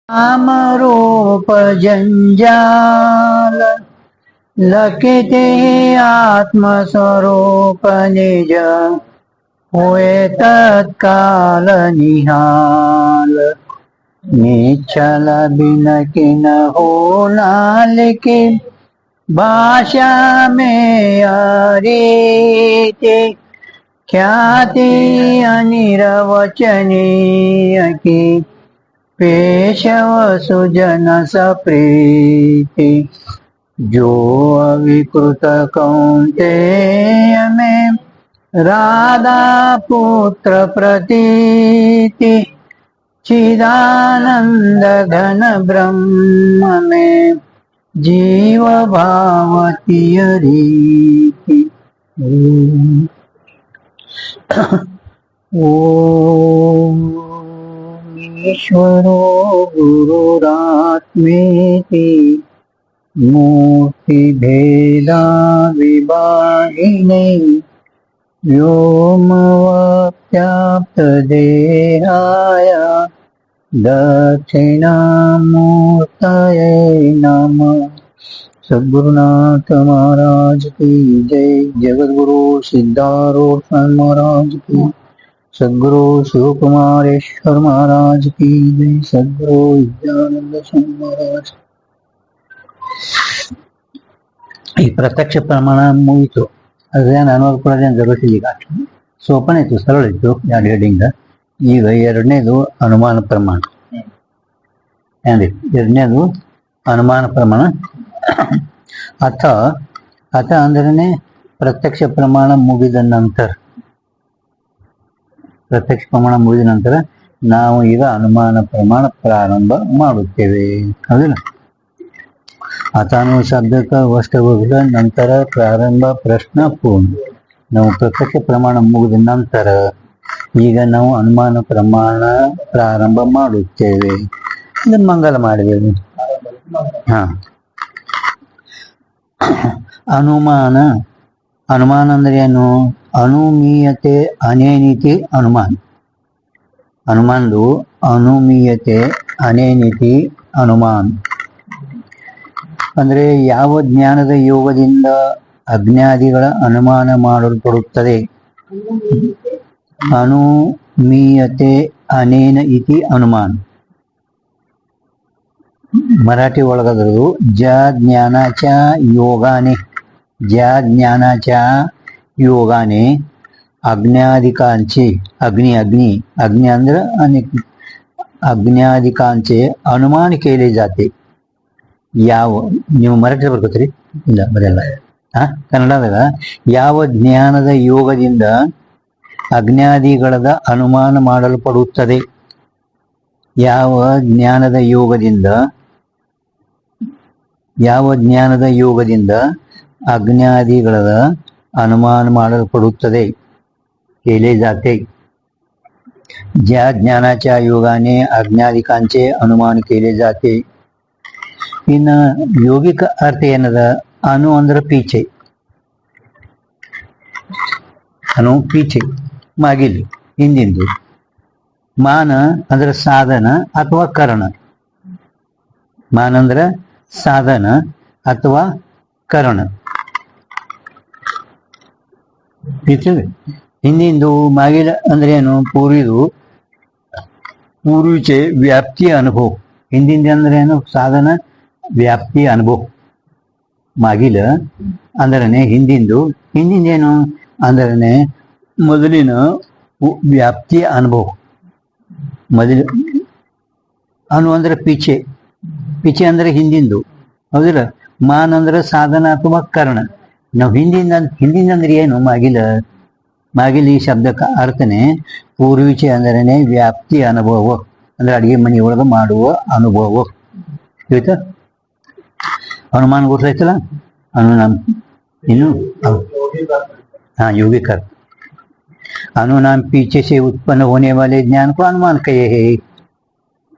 नामरूप जंजाल लखिते आत्मस्वरूप निज हुए तत्काल निहाल। निश्चल बिन किन हो नालिके भाषा में अरीते ख्याति अनिर्वचनीय की पेशव सुजन सप्रीति। जो अविकृत कौन्तेय में राधा पुत्र प्रतीति चिदानंद घन ब्रह्म में जीव भावती रीति। ओम ईश्वरो गुरुरात्मेति मूर्ति भेदा विभागिने व्योमवत्याप्त देहाय दक्षिणामूर्तये नमः। सद्गुरुनाथ महाराज की जय। जगद्गुरु सिद्धारूढ़ महाराज की, सद्गुरु शिव कुमारेश्वर महाराज की जय। सद्गुरु विद्यानंद स्वामी महाराज. ಈ ಪ್ರತ್ಯಕ್ಷ ಪ್ರಮಾಣ ಮುಗಿತು. ಅದೇನು ಅನ್ವರ್ಕೊಳ್ಳೋದೇನು ಜರುಗತ್ತಿಲ್ಲ. ಈಗ ಸೋಪನ ಇತ್ತು, ಸರಳ ಇತ್ತು ಎರಡು ಹೆಡಿಂಗ್. ಈಗ ಎರಡನೇದು ಅನುಮಾನ ಪ್ರಮಾಣ. ಎರಡನೇದು ಅನುಮಾನ ಪ್ರಮಾಣ. ಅಥ ಅಥ ಅಂದ್ರೆ ಪ್ರತ್ಯಕ್ಷ ಪ್ರಮಾಣ ಮುಗಿದ ನಂತರ, ಪ್ರತ್ಯಕ್ಷ ಪ್ರಮಾಣ ಮುಗಿದ ನಂತರ ನಾವು ಈಗ ಅನುಮಾನ ಪ್ರಮಾಣ ಪ್ರಾರಂಭ ಮಾಡುತ್ತೇವೆ. ಹೌದಿಲ್ಲ? ಅಥಾನು ಶಬ್ದಕ್ಕೆ ವಸ್ತುಗಳ ನಂತರ ಪ್ರಾರಂಭ ಪ್ರಶ್ನ ಪೂರ್ಣ. ನಾವು ಪ್ರತ್ಯಕ್ಷ ಪ್ರಮಾಣ ಮುಗಿದ ನಂತರ ಈಗ ನಾವು ಅನುಮಾನ ಪ್ರಮಾಣ ಪ್ರಾರಂಭ ಮಾಡುತ್ತೇವೆ. ಇದನ್ನು ಮಂಗಲ ಮಾಡಿದ್ದೇವೆ. ಹಾ, ಅನುಮಾನ. ಅನುಮಾನ ಅಂದ್ರೆ ಏನು? ಅನುಮೀಯತೆ ಅನೇನಿತಿ ಅನುಮಾನ. ಅನುಮಾನದು ಅನುಮೀಯತೆ ಅನೇನಿತಿ ಅನುಮಾನ ಅಂದ್ರೆ ಯಾವ ಜ್ಞಾನದ ಯೋಗದಿಂದ ಅಜ್ಞಾದಿಗಳ ಅನುಮಾನ ಮಾಡಲ್ಪಡುತ್ತದೆ. ಅನುಮೀಯತೆ ಅನೇನ ಇತಿ ಅನುಮಾನ. मराठी ಒಳಗದು ज ज्ञानाच्या योगाने, ज्या ज्ञानाच्या योगाने अज्ञाधिकांचे, अग्नि अग्नि अग्नि ಅಂದ್ರೆ अनेक अज्ञाधिकांचे अनुमान केले जाते. ಯಾವ, ನೀವು ಮರಾಠಿ ಬರ್ಕೋತೀರಿ? ಇಲ್ಲ ಬರೆಯಲ್ಲ. ಕನ್ನಡದಾಗ ಯಾವ ಜ್ಞಾನದ ಯೋಗದಿಂದ ಅಜ್ಞಾದಿಗಳದ ಅನುಮಾನ ಮಾಡಲ್ಪಡುತ್ತದೆ. ಯಾವ ಜ್ಞಾನದ ಯೋಗದಿಂದ, ಯಾವ ಜ್ಞಾನದ ಯೋಗದಿಂದ ಅಜ್ಞಾದಿಗಳ ಅನುಮಾನ ಮಾಡಲ್ಪಡುತ್ತದೆ. केले जाते. ज्या ज्ञानाच्या योगाने अज्ञादिकांचे अनुमान केले जाते. ಇನ್ನು ಯೋಗಿಕ ಅರ್ಥ ಏನದ? ಅನು ಅಂದ್ರೆ ಪೀಚೆ, ಅನು ಪೀಚೆ ಮಾಗಿಲು ಹಿಂದಿಂದು. ಮಾನ ಅಂದ್ರೆ ಸಾಧನ ಅಥವಾ ಕರಣ. ಮಾನ ಅಂದ್ರೆ ಸಾಧನ ಅಥವಾ ಕರಣ. ಹಿಂದಿಂದು. ಮಾಗಿಲ ಅಂದ್ರೆ ಏನು? ಪೂರ್ವಿದು, ಪೂರ್ವಿಚೆ ವ್ಯಾಪ್ತಿಯ ಅನುಭವ. ಹಿಂದಿಂದ ಅಂದ್ರೆ ಏನು? ಸಾಧನ ವ್ಯಾಪ್ತಿಯ ಅನುಭವ. ಮಾಗಿಲ ಅಂದ್ರೆ ಹಿಂದಿಂದು. ಹಿಂದಿಂದೇನು ಅಂದ್ರೆ ಮೊದಲಿನ ವ್ಯಾಪ್ತಿಯ ಅನುಭವ. ಮೊದಲು ಅನು ಅಂದ್ರೆ ಪೀಚೆ, ಪೀಚೆ ಅಂದ್ರೆ ಹಿಂದಿಂದು. ಹೌದಿಲ್ಲ? ಮಾನ್ ಅಂದ್ರೆ ಸಾಧನ ಅಥವಾ ಕರ್ಣ. ನಾವು ಹಿಂದಿಂದ ಅಂದ್ರೆ ಏನು? ಮಾಗಿಲ. ಮಾಗಿಲ ಈ ಶಬ್ದಕ್ಕೆ ಅರ್ಥನೇ ಪೂರ್ವಿಚೆ ಅಂದ್ರೆ ವ್ಯಾಪ್ತಿ ಅನುಭವ, ಅಂದ್ರೆ ಅಡಿಗೆ ಮನೆ ಒಳಗೆ ಮಾಡುವ ಅನುಭವ. ಆಯ್ತಾ? अनुमान ಗೊತ್ತಾಯ್ತಲ್ಲ? अनुनाम ಇನ್ನು हाँ योगिक अर्थ. अनुनाम पीछे से उत्पन्न होने वाले ज्ञान को अनुमान कहे है.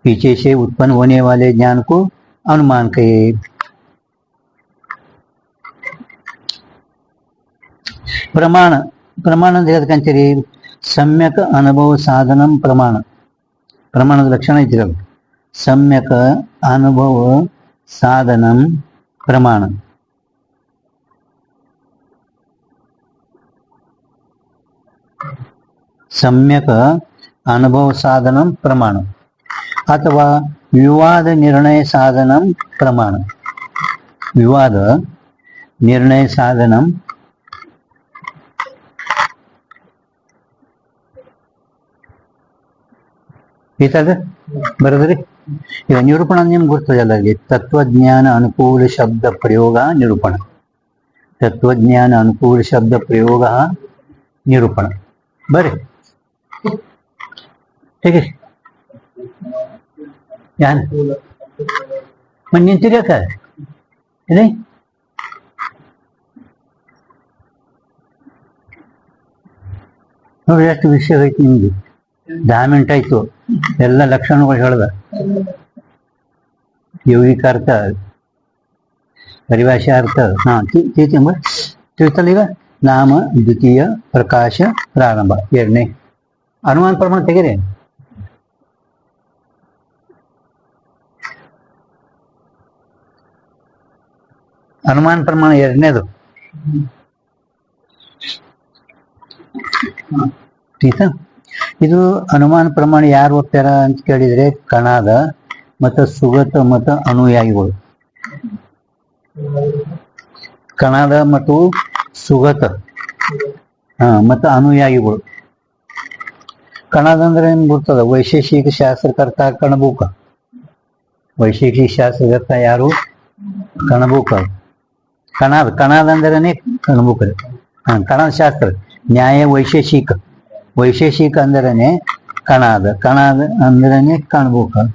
पीछे से उत्पन्न होने वाले ज्ञान को अनुमान कहे. प्रमाण. प्रमाण ಅಂದ್ರೆ ಅದಕ್ಕಂತೀರಿ ಸಮ್ಯಕ್ ಅನುಭವ ಸಾಧನಂ ಪ್ರಮಾಣ. ಪ್ರಮಾಣದ ಲಕ್ಷಣ ಇದ್ದಿರಲ್ಲ. सम्यक अनुभव साधनं प्रमाणं सम्यक अनुभव साधनं प्रमाणं अथवा विवाद निर्णय साधनं प्रमाणं विवाद निर्णय साधनं ಇತದ ಬರೋದ್ರಿ ಈಗ ನಿರೂಪಣ ನಿಮ್ಗೆ ಗೊತ್ತದಲ್ಲ ಅಲ್ಲಿ ತತ್ವಜ್ಞಾನ ಅನುಕೂಲ ಶಬ್ದ ಪ್ರಯೋಗ ನಿರೂಪಣ ತತ್ವಜ್ಞಾನ ಅನುಕೂಲ ಶಬ್ದ ಪ್ರಯೋಗ ನಿರೂಪಣ ಬರ್ರಿ ಹೇಗೆ ಯಾನ್ ಮತ್ತೆ ನಿಂತಿರ್ಯಾಕ ಇದೆ ನೋಡಿ ಎಷ್ಟು ವಿಷಯ ಐತಿ ನಿಮ್ಗೆ 10 ಮಿನಿಟ್ ಆಯ್ತು ಎಲ್ಲ ಲಕ್ಷಣಗಳು ಹೇಳ್ದ ಯೌಗಿಕ ಅರ್ಥ ಪರಿಭಾಷೆ ಅರ್ಥ ಹಾ ತಿಳಿತಲ್ಲ ಈಗ ನಾಮ ದ್ವಿತೀಯ ಪ್ರಕಾಶ ಪ್ರಾರಂಭ ಎರಡನೇ ಅನುಮಾನ ಪ್ರಮಾಣ ತೆಗೀರಿ ಅನುಮಾನ ಪ್ರಮಾಣ ಎರಡನೇದು ಟೀತಾ ಇದು ಅನುಮಾನ ಪ್ರಮಾಣ ಯಾರು ಓದ್ತಾರ ಅಂತ ಕೇಳಿದ್ರೆ ಕಣಾದ ಮತ್ತು ಸುಗತ ಮತ್ತು ಅನುಯಾಯಿಗಳು ಕಣಾದ ಮತ್ತು ಸುಗತ ಮತ್ತು ಅನುಯಾಯಿಗಳು ಕಣಾದ ಅಂದ್ರೆ ಏನ್ ಬರ್ತದ ವೈಶೇಷಿಕ ಶಾಸ್ತ್ರಕರ್ತ ಕಣಬೂಕ ವೈಶೇಷಿಕ ಶಾಸ್ತ್ರಕರ್ತ ಯಾರು ಕಣಬೂಕ ಕಣಾದ ಅಂದ್ರೇನೆ ಕಣಬೂಕ ಕಣದ ಶಾಸ್ತ್ರ ನ್ಯಾಯ ವೈಶೇಷಿಕ ಅಂದ್ರೇನೆ ಕಣಾದ ಅಂದ್ರೇನೆ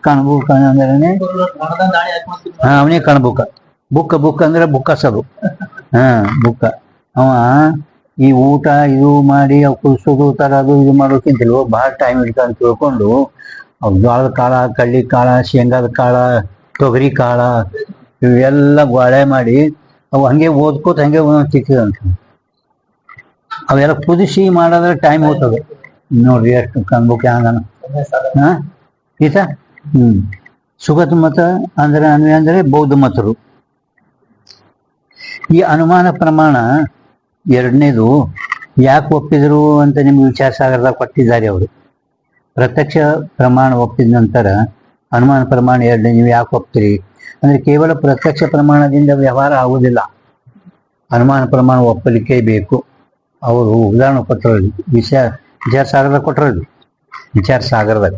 ಕಣಬೂಕ ಅಂದ್ರೇನೆ ಅವನೇ ಕಣಬೂಕ ಬುಕ್ಕ ಅಂದ್ರೆ ಬುಕ್ಕಸದು ಬುಕ್ಕ ಅವ ಈ ಊಟ ಇದು ಮಾಡಿ ಅವು ಕುದಿಸೋದು ತರೋದು ಇದು ಮಾಡೋಕ್ಕಿಂತಲೂ ಬಹಳ ಟೈಮ್ ಹಿಡ್ಕೊಂಡು ತಿಳ್ಕೊಂಡು ಜೋಳದ ಕಾಳ ಕಳ್ಳಿ ಕಾಳ ಶೇಂಗಾದ ಕಾಳ ತೊಗರಿ ಕಾಳ ಇವೆಲ್ಲ ಗೋಳೆ ಮಾಡಿ ಅವು ಹಂಗೆ ಓದ್ಕೋತ ಹಂಗೆ ತಿಕ್ಕಿದಂತ ಅವೆಲ್ಲ ಕುದಿಸಿ ಮಾಡಿದ್ರೆ ಟೈಮ್ ಹೋಗ್ತದೆ ನೋಡ್ರಿ ಎಷ್ಟು ಕಣ್ಬುಕ್ ಹಂಗನ ಈತ ಸುಗತ ಮತ ಅಂದ್ರೆ ಅಂದ್ರೆ ಬೌದ್ಧ ಮತರು ಈ ಅನುಮಾನ ಪ್ರಮಾಣ ಎರಡನೇದು ಯಾಕೆ ಒಪ್ಪಿದ್ರು ಅಂತ ನಿಮ್ಗೆ ವಿಚಾರ ಸಾಗರದಾಗ ಕೊಟ್ಟಿದ್ದಾರೆ ಅವರು ಪ್ರತ್ಯಕ್ಷ ಪ್ರಮಾಣ ಒಪ್ಪಿದ ನಂತರ ಅನುಮಾನ ಪ್ರಮಾಣ ಎರಡನೇ ನೀವು ಯಾಕೆ ಒಪ್ತೀರಿ ಅಂದ್ರೆ ಕೇವಲ ಪ್ರತ್ಯಕ್ಷ ಪ್ರಮಾಣದಿಂದ ವ್ಯವಹಾರ ಆಗುವುದಿಲ್ಲ ಅನುಮಾನ ಪ್ರಮಾಣ ಒಪ್ಪಲಿಕ್ಕೆ ಬೇಕು ಅವರು ಉದಾಹರಣೆ ಕೊಟ್ಟರು ವಿಚಾರ ಸಾಗರದಾಗ ಕೊಟ್ಟರು ವಿಚಾರ ಸಾಗರದಾಗ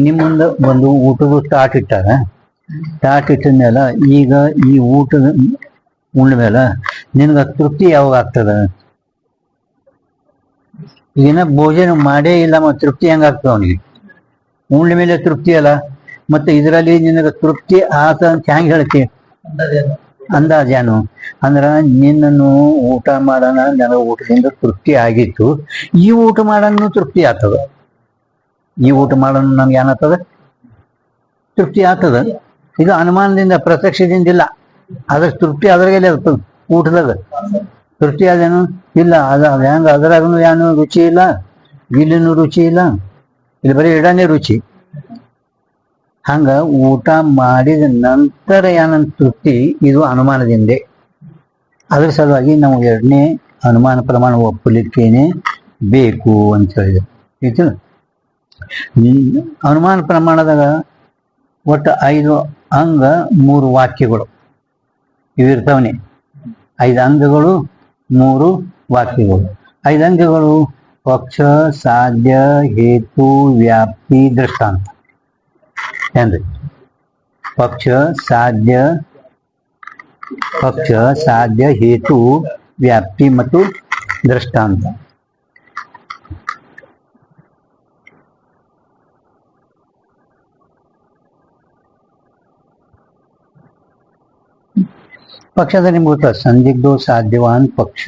ನಿಮ್ಮ ಮುಂದೆ ಒಂದು ಊಟದ ಟಾಟ್ ಇಟ್ಟಾರ ಟಾಟ್ ಇಟ್ಟಿದ ಮೇಲೆ ಈಗ ಈ ಊಟದ ಉಂಡ ಮೇಲೆ ನಿನ್ಗೆ ತೃಪ್ತಿ ಯಾವಾಗ ಆಗ್ತದ ಈಗಿನ ಭೋಜನ ಮಾಡೇ ಇಲ್ಲ ಮತ್ತೆ ತೃಪ್ತಿ ಹೆಂಗಾಗ್ತದ ಅವನಿಗೆ ಉಂಡ ಮೇಲೆ ತೃಪ್ತಿ ಅಲ್ಲ ಮತ್ತೆ ಇದರಲ್ಲಿ ನಿನಗೆ ತೃಪ್ತಿ ಆತ ಅಂತ ಹೆಂಗೆ ಹೇಳ್ತಿ ಅಂದಾಜೇನು ಅಂದ್ರ ನಿನ್ನನ್ನು ಊಟ ಮಾಡೋಣ ನನಗೆ ಊಟದಿಂದ ತೃಪ್ತಿ ಆಗಿತ್ತು ಈ ಊಟ ಮಾಡೋಣ ತೃಪ್ತಿ ಆಗ್ತದ ಈ ಊಟ ಮಾಡೋಣ ನಮ್ಗೆ ಏನಾಗ್ತದ ತೃಪ್ತಿ ಆಗ್ತದ ಇದು ಅನುಮಾನದಿಂದ ಪ್ರತ್ಯಕ್ಷದಿಂದ ಇಲ್ಲ ಅದ್ರ ತೃಪ್ತಿ ಅದ್ರಾಗೆಲ್ಲ ಇರ್ತದ ಊಟದಾಗ ತೃಪ್ತಿ ಅದೇನು ಇಲ್ಲ ಹೆಂಗ ಅದ್ರಾಗನು ಏನು ರುಚಿ ಇಲ್ಲ ಇಲ್ಲಿನೂ ರುಚಿ ಇಲ್ಲ ಇಲ್ಲಿ ಬರೀ ಇಡನೇ ರುಚಿ ಹಂಗ ಊಟ ಮಾಡಿದ ನಂತರ ಏನಂತ ತೃಪ್ತಿ ಇದು ಅನುಮಾನದಿಂದೆ ಅದ್ರ ಸಲುವಾಗಿ ನಾವು ಎರಡನೇ ಅನುಮಾನ ಪ್ರಮಾಣ ಒಪ್ಪಲಿಕ್ಕೇನೆ ಬೇಕು ಅಂತ ಹೇಳಿದೆ ಆಯ್ತು ಅನುಮಾನ ಪ್ರಮಾಣದಾಗ ಒಟ್ಟು 5 ಅಂಗ 3 ವಾಕ್ಯಗಳು ಇವಿರ್ತಾವನೆ 5 ಅಂಗಗಳು 3 ವಾಕ್ಯಗಳು 5 ಅಂಗಗಳು ಪಕ್ಷ ಸಾಧ್ಯ ಹೇತು ವ್ಯಾಪ್ತಿ ದೃಷ್ಟಾಂತ ಏನ್ರಿ ಪಕ್ಷ ಸಾಧ್ಯ ಹೇತು ವ್ಯಾಪ್ತಿ ಮತ್ತು ದೃಷ್ಟಾಂತ ಪಕ್ಷದ ನಿಮ್ಗೆ ಗೊತ್ತ ಸಂದಿಗ್ಧೋ ಸಾಧ್ಯವಾನ್ ಪಕ್ಷ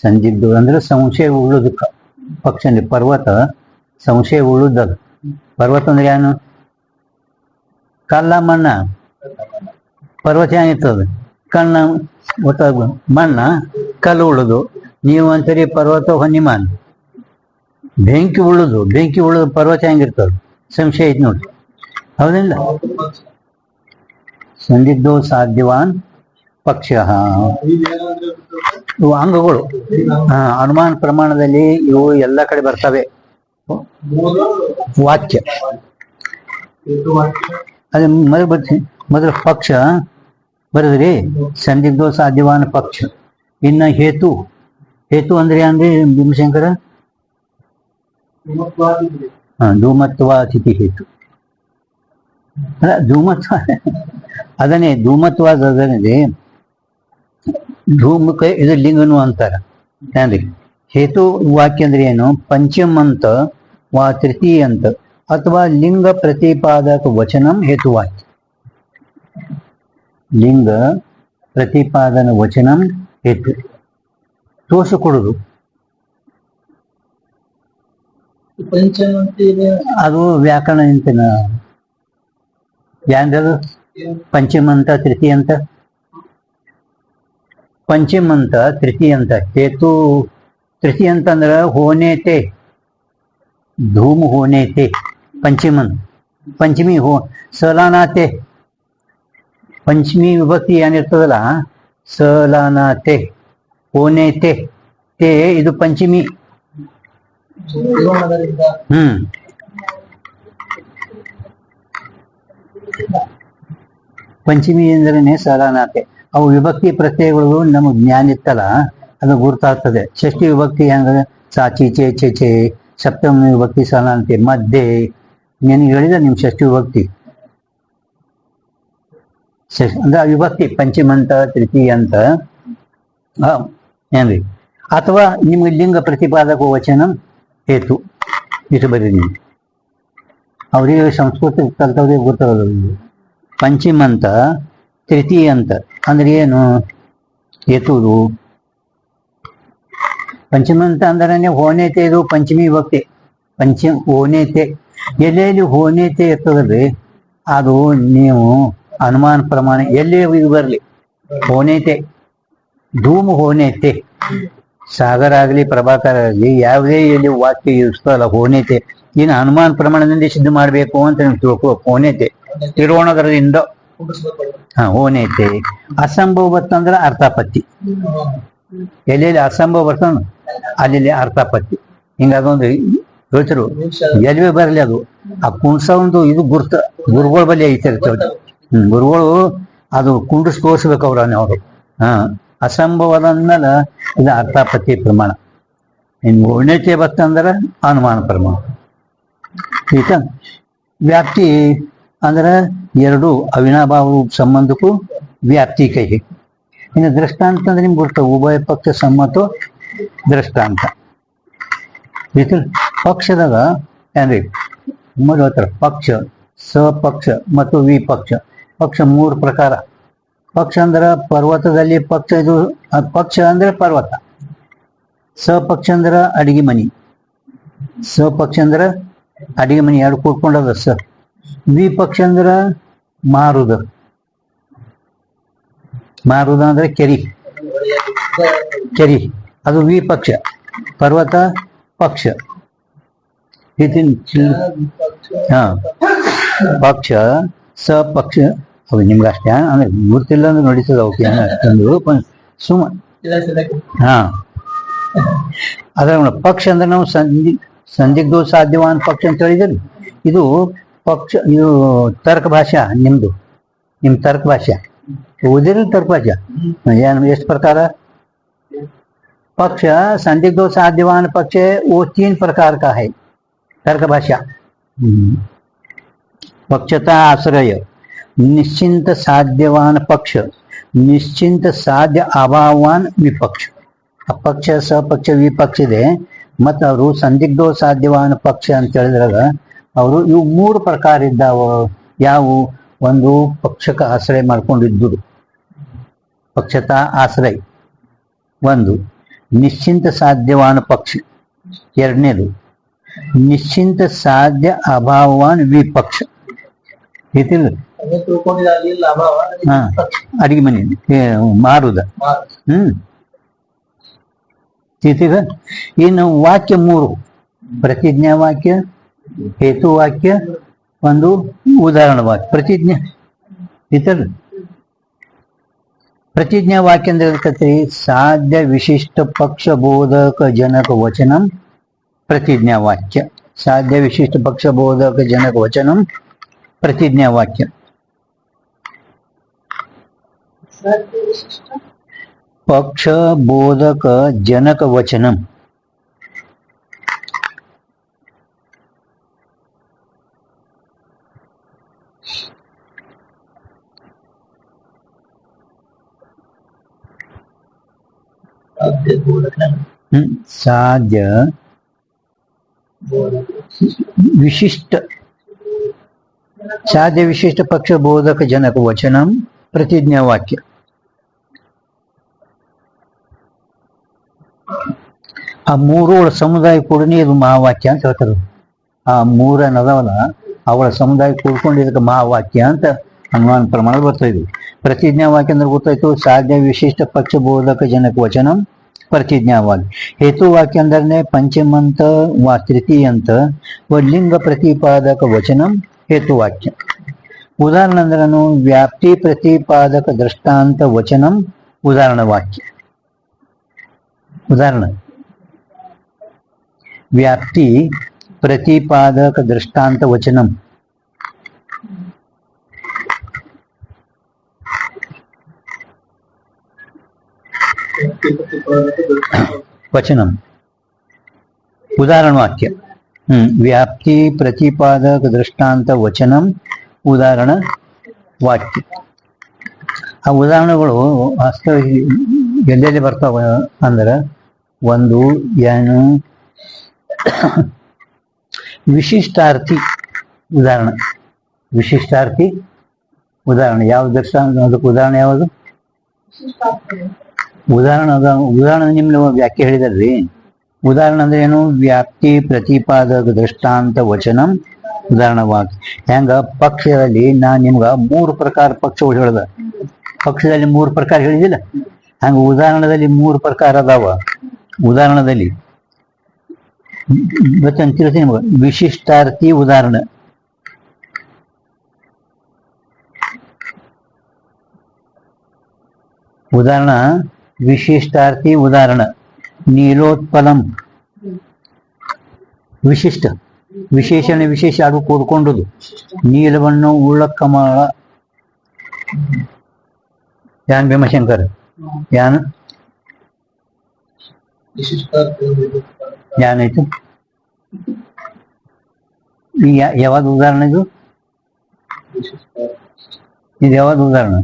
ಸಂದಿಗ್ಧೋ ಅಂದ್ರೆ ಸಂಶಯ ಉಳ್ಳೋದಕ್ಕ ಪಕ್ಷ ಅಂದ್ರೆ ಪರ್ವತ ಸಂಶಯ ಉಳ್ಳುದದ ಪರ್ವತ ಅಂದ್ರೆ ಏನು ಕಲ್ಲ ಮಣ್ಣ ಪರ್ವತ ಏನಿರ್ತದ ಕಣ್ಣ ಒಟ್ಟ ಮಣ್ಣ ಕಲ್ಲು ಉಳುದು ನೀವು ಅಂತೀರಿ ಪರ್ವತ ಹೊನ್ನಿಮಾನ್ ಬೆಂಕಿ ಉಳುದು ಪರ್ವತ ಹೆಂಗಿರ್ತದ ಸಂಶಯ ಐತಿ ನೋಡ್ರಿ ಹೌದಿಲ್ಲ? ಸಂದಿಗ್ಧೋ ಸಾಧ್ಯವಾನ್ ಪಕ್ಷ ಇವು ಅಂಗಗಳು. ಅನುಮಾನ ಪ್ರಮಾಣದಲ್ಲಿ ಇವು ಎಲ್ಲ ಕಡೆ ಬರ್ತವೆ. ವಾಕ್ಯ ಅದೇ ಮೊದಲು ಪಕ್ಷ ಬರದ್ರಿ, ಸಂದಿಗ್ಧೋ ಸಾಧ್ಯವಾನ್ ಪಕ್ಷ. ಇನ್ನ ಹೇತು, ಹೇತು ಅಂದ್ರೆ ಏನ್ರಿ ಭೀಮಶಂಕರ? ಧೂಮತ್ವಾತಿಥಿ ಹೇತು. ಅಲ್ಲ, ಧೂಮತ್ವ ಅದನ್ನೇ ಧೂಮತ್ವಾದ ಅದನ್ನೇ ಧೂಮಕ ಇದು ಲಿಂಗನು ಅಂತಾರ ಏನ್ರಿ. ಹೇತು ವಾಕ್ಯ ಅಂದ್ರೆ ಏನು? ಪಂಚಮಂತ ವಾ ತೃತೀಯಂತ ಅಥವಾ ಲಿಂಗ ಪ್ರತಿಪಾದಕ ವಚನಂ ಹೇತುವಾಕ್ಯ. ಲಿಂಗ ಪ್ರತಿಪಾದನ ವಚನಂ ಹೇತು. ತೋರಿಸಿಕೊಡುದು ಅದು ವ್ಯಾಕರಣ ಇಂತಿನ ಯಾಂದದು ಪಂಚಮಂತ ತೃತೀಯಂತ. ಪಂಚಮಂತ ತೃತೀಯಂತ ಹೇತು. ತೃತೀಯಂತ ಅಂದ್ರ ಹೋನೇತೆ, ಧೂಮ್ ಹೋನೇತೆ ಪಂಚಮನ್. ಪಂಚಮಿ ಸಲಾನಾತೆ, ಪಂಚಮಿ ವಿಭಕ್ತಿ ಏನಿರ್ತದಲ್ಲ ಸಲಾನಾತೆ ಹೋನೇತೆ ತೇ, ಇದು ಪಂಚಮಿ. ಪಂಚಮಿ ಎಂದ್ರೇನೆ ಸಲಾನಾತೆ. ಅವು ವಿಭಕ್ತಿ ಪ್ರತ್ಯಯಗಳು ನಮಗೆ ಜ್ಞಾನ ಇತ್ತಲ್ಲ ಅದು ಗುರ್ತಾಗ್ತದೆ. ಷಷ್ಠಿ ವಿಭಕ್ತಿ ಹೆಂಗ? ಸಾಚಿ ಚೇ ಚೇ ಚೇ. ಸಪ್ತಮಿ ವಿಭಕ್ತಿ ಸಲಾನಾತೆ ಮಧ್ಯೆ. ನಿನಗೆ ಹೇಳಿದ ನಿಮ್ ಷಷ್ಠಿ ವಿಭಕ್ತಿ ಅಂದ್ರೆ ವಿಭಕ್ತಿ ಪಂಚಮಂತ ತೃತೀಯಂತ ಏನ್ರಿ. ಅಥವಾ ನಿಮ್ಗೆ ಲಿಂಗ ಪ್ರತಿಪಾದಕ ವಚನ ಹೇತು ಇಷ್ಟು ಬರೀ. ನೀವು ಅವ್ರಿಗೆ ಸಂಸ್ಕೃತಿ ಕಲ್ತವ್ರಿಗೆ ಗೊತ್ತಾಗೋದು. ಪಂಚಮಂತ ತೃತೀಯಂತ ಅಂದ್ರೆ ಏನು? ಹೇತುದು. ಪಂಚಮಂತ ಅಂದ್ರೆ ಹೋನೇತೆ, ಇದು ಪಂಚಮಿ ವಿಭಕ್ತಿ. ಹೋನೇತೆ ಎಲ್ಲೆಲ್ಲಿ ಹೋನೇತೆ ಇರ್ತದ್ರಿ ಅದು ನೀವು ಅನುಮಾನ ಪ್ರಮಾಣ ಎಲ್ಲೇ ಇದು ಬರಲಿ ಹೋನೇತೆ. ಧೂಮ್ ಹೋನೇತೆ. ಸಾಗರ ಆಗಲಿ ಪ್ರಭಾಕರ ಆಗಲಿ ಯಾವುದೇ ಎಲ್ಲಿ ವಾಕ್ಯ ಇರ್ತಲ್ಲ ಹೋನೇತೆ, ಇನ್ನು ಅನುಮಾನ ಪ್ರಮಾಣದಿಂದ ಸಿದ್ಧ ಮಾಡಬೇಕು ಅಂತ ನೀವು ತಿಳ್ಕೊ. ಹೋನೇತೆ ತಿರುವೋಣಗರದಿಂದ ಹೋನೇತೆ. ಅಸಂಭವ ಬರ್ತಂದ್ರ ಅರ್ಥಾಪತ್ತಿ. ಎಲ್ಲೆಲ್ಲಿ ಅಸಂಭವ ಬರ್ತಾನ ಅಲ್ಲಿ ಅರ್ಥಾಪತ್ತಿ. ಹಿಂಗಾಗೊಂದು ಯೋಚರು ಎಲ್ವೇ ಬರಲಿ ಅದು ಆ ಕುಣ್ಸ ಒಂದು ಇದು ಗುರ್ತ ಗುರುಗಳ ಬಳಿ ಐತಿರ್ತವೆ. ಗುರುಗಳು ಅದು ಕುಂಡಿಸ್ ತೋರಿಸ್ಬೇಕು ಅವರು. ಅಸಂಭವದ ಅಂದ್ಮೇಲೆ ಇದು ಅರ್ಥಾಪತ್ತಿ ಪ್ರಮಾಣ. ಇನ್ನು ಉನ್ನತೆ ಬರ್ತಂದ್ರೆ ಅನುಮಾನ ಪ್ರಮಾಣ. ಈಗ ವ್ಯಾಪ್ತಿ ಅಂದ್ರೆ ಎರಡು ಅವಿನಾಭಾವ ಸಂಬಂಧಕ್ಕೂ ವ್ಯಾಪ್ತಿ ಕೈ. ಇನ್ನು ದೃಷ್ಟಾಂತ ಅಂದ್ರೆ ನಿಮ್ಗೆ ಗೊತ್ತ, ಉಭಯ ಪಕ್ಷ ಸಮ್ಮತ ದೃಷ್ಟಾಂತ. ಪಕ್ಷದಾಗ ಏನ್ರಿ ಮೊದಲು ಪಕ್ಷ, ಸಪಕ್ಷ ಮತ್ತು ವಿಪಕ್ಷ. ಪಕ್ಷ ಮೂರು ಪ್ರಕಾರ. ಪಕ್ಷ ಅಂದ್ರೆ ಪರ್ವತದಲ್ಲಿ ಪಕ್ಷ, ಇದು ಪಕ್ಷ ಅಂದ್ರೆ ಪರ್ವತ. ಸಪಕ್ಷ ಅಂದ್ರೆ ಅಡಿಗೆ ಮನಿ. ಸಪಕ್ಷ ಅಂದ್ರೆ ಅಡಿಗೆ ಮನಿ ಎರಡು ಕೂಡ್ಕೊಂಡದ ಸ. ವಿಪಕ್ಷ ಅಂದ್ರೆ ಮಾರುದ. ಮಾರುದ ಅಂದ್ರೆ ಕೆರಿ. ಕೆರಿ ಅದು ವಿಪಕ್ಷ. ಪರ್ವತ ಪಕ್ಷ. ಪಕ್ಷ ಸಪಕ್ಷ ಅವು ನಿಮ್ಗೆ ಅಷ್ಟೇ ಅಂದ್ರೆ ಗುರ್ತಿಲ್ಲ ಅಂದ್ರೆ ನಡೀತದ. ಅವಕ್ಕೆ ಸುಮ ಅದ್ರ ಪಕ್ಷ ಅಂದ್ರೆ ನಾವು ಸಂದಿಗ್ಧೋ ಸಾಧ್ಯವಾನ್ ಪಕ್ಷ ಅಂತ ಹೇಳಿದ್ರಿ. ಇದು ಪಕ್ಷ, ಇದು ತರ್ಕ ಭಾಷಾ. ನಿಮ್ ತರ್ಕ ಭಾಷಾ ಓದಿರಲಿ. ತರ್ಕ ಭಾಷಾ ಏನು ಎಷ್ಟು ಪ್ರಕಾರ? पक्ष संदिग्धो साध्यवान पक्ष वो 3 प्रकार का है तर्क भाषा। पक्षता आश्रय, निश्चिंत साध्यवान पक्ष, निश्चिंत साध्य अभावान विपक्ष. पक्ष सपक्ष विपक्ष ಇದೆ. ಮತ್ತು ಅವರು ಸಂದಿಗ್ಧೋ ಸಾಧ್ಯವಾನ ಪಕ್ಷ ಅಂತ ಹೇಳಿದ್ರಾಗ ಅವರು ಇವು 3 ಪ್ರಕಾರ ಇದ್ದಾವ. ಯಾವ? ಒಂದು ಪಕ್ಷಕ ಆಶ್ರಯ ಮಾಡ್ಕೊಂಡಿದ್ದುದು, ಪಕ್ಷತಾ ಆಶ್ರಯ ಒಂದು. ನಿಶ್ಚಿಂತ ಸಾಧ್ಯವಾನ ಪಕ್ಷ ಎರಡನೇದು. ನಿಶ್ಚಿಂತ ಸಾಧ್ಯ ಅಭಾವವಾನ್ ವಿಪಕ್ಷ. ಅಡಿಗೆ ಮನೆ ಮಾರುದ. ಇನ್ನು ವಾಕ್ಯ 3: ಪ್ರತಿಜ್ಞಾ ವಾಕ್ಯ, ಹೇತು ವಾಕ್ಯ ಒಂದು ಉದಾಹರಣೆ ವಾಕ್ಯ. ಪ್ರತಿಜ್ಞೆ ಇತರ ಪ್ರತಿಜ್ಞಾ ವಾಕ್ಯ ಅಂದ್ರೆ ಸಾಧ್ಯ ವಿಶಿಷ್ಟ ಪಕ್ಷ ಬೋಧಕ ಜನಕ ವಚನಂ ಪ್ರತಿಜ್ಞಾ ವಾಕ್ಯ. ಸಾಧ್ಯ ವಿಶಿಷ್ಟ ಪಕ್ಷ ಬೋಧಕ ಜನಕ ವಚನಂ ಪ್ರತಿಜ್ಞಾ ವಾಕ್ಯ. ಪಕ್ಷ ಬೋಧಕ ಜನಕ ವಚನಂ. ಸಾಧ್ಯ ವಿಶಿಷ್ಟ ಸಾಧ್ಯ ವಿಶಿಷ್ಟ ಪಕ್ಷ ಬೋಧಕ ಜನಕ ವಚನಂ ಪ್ರತಿಜ್ಞಾ ವಾಕ್ಯ. ಆ ಮೂರುಗಳ ಸಮುದಾಯ ಕೂಡನೇ ಇದು ಮಹಾವಾಕ್ಯ ಅಂತ ಹೇಳ್ತಾರೆ. ಆ ಮೂರನ್ನದವಲ್ಲ ಅವಳ ಸಮುದಾಯ ಕೂಡ್ಕೊಂಡು ಇದಕ್ಕೆ ಮಹಾವಾಕ್ಯ ಅಂತ ಅನುಮಾನ ಪ್ರಮಾಣ ಬರ್ತಾ ಇದ್ವಿ. ಪ್ರತಿಜ್ಞಾ ವಾಕ್ಯ ಅಂದ್ರೆ ಗೊತ್ತಾಯ್ತು, ಸಾಧ್ಯ ವಿಶಿಷ್ಟ ಪಕ್ಷ ಬೋಧಕ ಜನಕ ವಚನಂ ಪ್ರತಿಜ್ಞಾ ವಾಕ್ಯ. ಹೇತು ವಾಕ್ಯ ಅಂದ್ರೆ ಪಂಚಮಂತ ತೃತೀಯಂತ ಲಿಂಗ ಪ್ರತಿಪಾದಕ ವಚನಂ ಹೇತು ವಾಕ್ಯ. ಉದಾಹರಣೆ ಅಂದ್ರನು ವ್ಯಾಪ್ತಿ ಪ್ರತಿಪಾದಕ ದೃಷ್ಟಾಂತ ವಚನಂ ಉದಾಹರಣ ವಾಕ್ಯ. ಉದಾಹರಣೆ ವ್ಯಾಪ್ತಿ ಪ್ರತಿಪಾದಕ ದೃಷ್ಟಾಂತ ವಚನಂ. ವಚನಂ ಉದಾಹರಣ ವಾಕ್ಯ. ವ್ಯಾಪ್ತಿ ಪ್ರತಿಪಾದಕ ದೃಷ್ಟಾಂತ ವಚನಂ ಉದಾಹರಣ ವಾಕ್ಯ. ಆ ಉದಾಹರಣೆಗಳು ವಾಸ್ತವ ಎಲ್ಲೆಲ್ಲಿ ಬರ್ತಾವ ಅಂದ್ರೆ ಒಂದು ಏನು ವಿಶಿಷ್ಟಾರ್ಥಿ ಉದಾಹರಣೆ. ವಿಶಿಷ್ಟಾರ್ಥಿ ಉದಾಹರಣೆ ಯಾವ ದೃಷ್ಟಾಂತ ಅದಕ್ಕೆ ಉದಾಹರಣೆ ಯಾವುದು? ಉದಾಹರಣೆ ನಿಮ್ಗೆ ವ್ಯಾಖ್ಯೆ ಹೇಳಿದಲ್ರಿ. ಉದಾಹರಣೆ ಅಂದ್ರೆ ಏನು? ವ್ಯಾಪ್ತಿ ಪ್ರತಿಪಾದಕ ದೃಷ್ಟಾಂತ ವಚನಂ ಉದಾಹರಣ ವಾಕ್ಯ. ಹೆಂಗ ಪಕ್ಷದಲ್ಲಿ ನಾನ್ ನಿಮ್ಗ 3 ಪ್ರಕಾರ ಪಕ್ಷಗಳು ಹೇಳ್ದ. ಪಕ್ಷದಲ್ಲಿ 3 ಪ್ರಕಾರ ಹೇಳಿದಿಲ್ಲ, ಹಂಗ ಉದಾಹರಣದಲ್ಲಿ 3 ಪ್ರಕಾರ ಅದಾವ. ಉದಾಹರಣದಲ್ಲಿ ತಿಳಿಸಿ ನಿಮ್ಗ. ವಿಶಿಷ್ಟಾರ್ಥಿ ಉದಾಹರಣೆ, ಉದಾಹರಣ ವಿಶಿಷ್ಟಾರ್ಥಿ ಉದಾಹರಣ. ನೀಲೋತ್ಪಲಂ ವಿಶಿಷ್ಟ ವಿಶೇಷಣ ವಿಶೇಷ ಅದು ಕೂಡ್ಕೊಂಡುದು. ನೀಲವನ್ನು ಉಳ್ಳ ಕಮಲ ಯಾನ್ ಭೀಮಶಂಕರ್ ಯಾನ್ ಯಾನಾಯ್ತು? ಯಾವ್ದು ಉದಾಹರಣೆ ಇದು? ಇದು ಯಾವ್ದು ಉದಾಹರಣೆ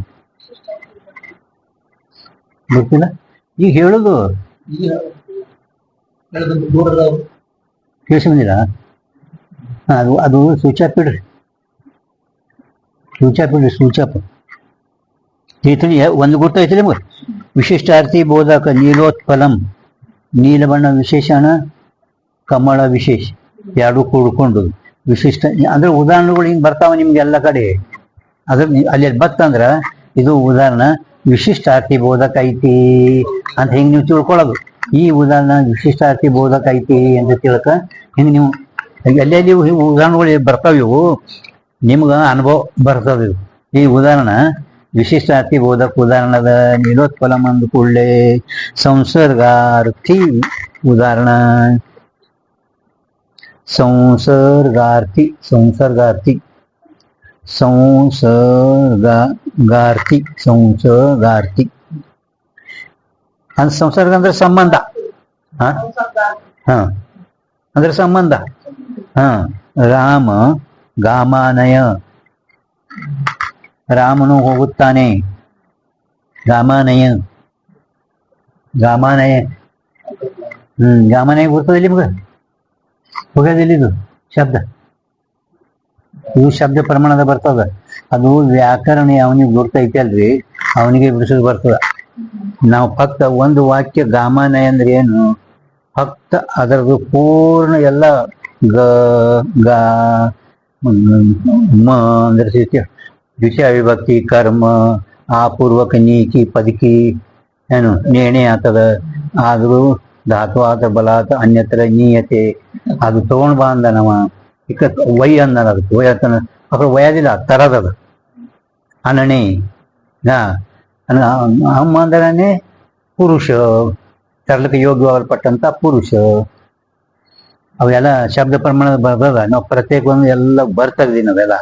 ಗೊತ್ತಿಲ್ಲ. ಈಗ ಹೇಳುದು ಕೇಳಿಸಿ ಬಂದಿಲ್ಲ. ಅದು ಸೂಚಾಪ್ ಇಡ್ರಿ, ಸೂಚಾಪ್ ಇಡ್ರಿ, ಸೂಚಾಪ್. ಒಂದು ಗೊತ್ತಾಯ್ತು ನಿಮ್ಗೆ. ವಿಶಿಷ್ಟಾರ್ಥಿ ಬೋಧಕ ನೀಲೋತ್ಪಲಂ, ನೀಲ ಬಣ್ಣ ವಿಶೇಷಣ, ಕಮಲ ವಿಶೇಷ ಎರಡು ಕೂಡ್ಕೊಂಡು ವಿಶಿಷ್ಟ ಅಂದ್ರೆ ಉದಾಹರಣೆಗಳು ಹಿಂಗ್ ಬರ್ತಾವ ನಿಮ್ಗೆ ಎಲ್ಲ ಕಡೆ. ಅದ್ರ ಅಲ್ಲಿ ಬತ್ತಂದ್ರ ಇದು ಉದಾಹರಣೆ ವಿಶಿಷ್ಟಾರ್ಥಿ ಬೋಧಕ ಐತಿ ಅಂತ ಹಿಂಗ್ ನೀವು ತಿಳ್ಕೊಳ್ಳೋದು. ಈ ಉದಾಹರಣೆ ವಿಶಿಷ್ಟಾರ್ಥಿ ಬೋಧಕ ಐತಿ ಅಂತ ತಿಳ್ಕ ಹಿಂಗ್ ನೀವು ಎಲ್ಲೆಲ್ಲಿ ಉದಾಹರಣೆಗಳು ಬರ್ತಾವ ಇವು ನಿಮ್ಗ ಅನುಭವ ಬರ್ತದ. ಈ ಉದಾಹರಣೆ ವಿಶಿಷ್ಟಾರ್ಥಿ ಬೋಧಕ ಉದಾಹರಣದ ನೀಲೋತ್ಪಲಂ ಅಂದ ಕೂಡಲೇ ಸಂಸರ್ಗಾರ್ಥಿ ಉದಾಹರಣ. ಸಂಸರ್ಗಾರ್ಥಿ ಸಂಸರ್ಗಾರ್ಥಿ ಸಂಸರ್ಗಾರ್ಥಿ ಸಂಸರ್ಗಾರ್ಥಿ ಅಂದ್ರೆ ಸಂಸರ್ಗ ಅಂದ್ರೆ ಸಂಬಂಧ. ಅಂದ್ರೆ ಸಂಬಂಧ. ರಾಮ ಗಾಮಾನಯ, ರಾಮನು ಹೋಗುತ್ತಾನೆ. ಗಾಮಾನಯ ಗಾಮಾನಯ ಗಾಮಾನಯ ಬರ್ತದೆ ನಿಮ್ಗೆ ಹೋಗೋದಿಲ್ಲ. ಇದು ಶಬ್ದ, ಇವು ಶಬ್ದ ಪ್ರಮಾಣದ ಬರ್ತದ. ಅದು ವ್ಯಾಕರಣ ಅವನಿಗೆ ಗುರ್ತೈತಿ ಅಲ್ರಿ, ಅವನಿಗೆ ಬಿಡಿಸೋದು ಬರ್ತದ. ನಾವು ಫಕ್ತ ಒಂದು ವಾಕ್ಯ ಗಾಮಾನಯ ಅಂದ್ರೆ ಏನು, ಫಕ್ತ ಅದರದ್ದು ಪೂರ್ಣ ಎಲ್ಲ ಗ ಗ ಮ ಅಂದ್ರೆ ದ್ವಿತೀಯ ವಿಭಕ್ತಿ ಕರ್ಮ ಆಪೂರ್ವಕ ನೀಕಿ ಪದಕಿ ಏನು ನೇಣೆ ಆತದ. ಆದ್ರೂ ಧಾತು ಆತ ಬಲಾತ ಅನ್ಯತ್ರ ನೀಯತೆ ಅದು ತಗೊಂಡ್ ಬಾ ಅಂದ. ಇಕ್ಕ ವೈ ಅನ್ನೋದು ಅದಕ್ಕೆ ವೈ ಅಂತ ಅక్కడ ವಯದಿಲ್ಲ ತರದದು ಅನಣೆ ಅಮ್ಮ ಅಂದ್ರೆ ಪುರುಷ ತರಲಿಕ್ಕೆ ಯೋಗ್ಯವಾಗಲ್ಪಟ್ಟಂತ ಪುರುಷ. ಅವೆಲ್ಲ ಶಬ್ದ ಪ್ರಮಾಣ ಬರ್ತದ. ನಾವು ಪ್ರತ್ಯೇಕ ಒಂದು ಎಲ್ಲ ಬರ್ತದ್ವಿ ನಾವೆಲ್ಲ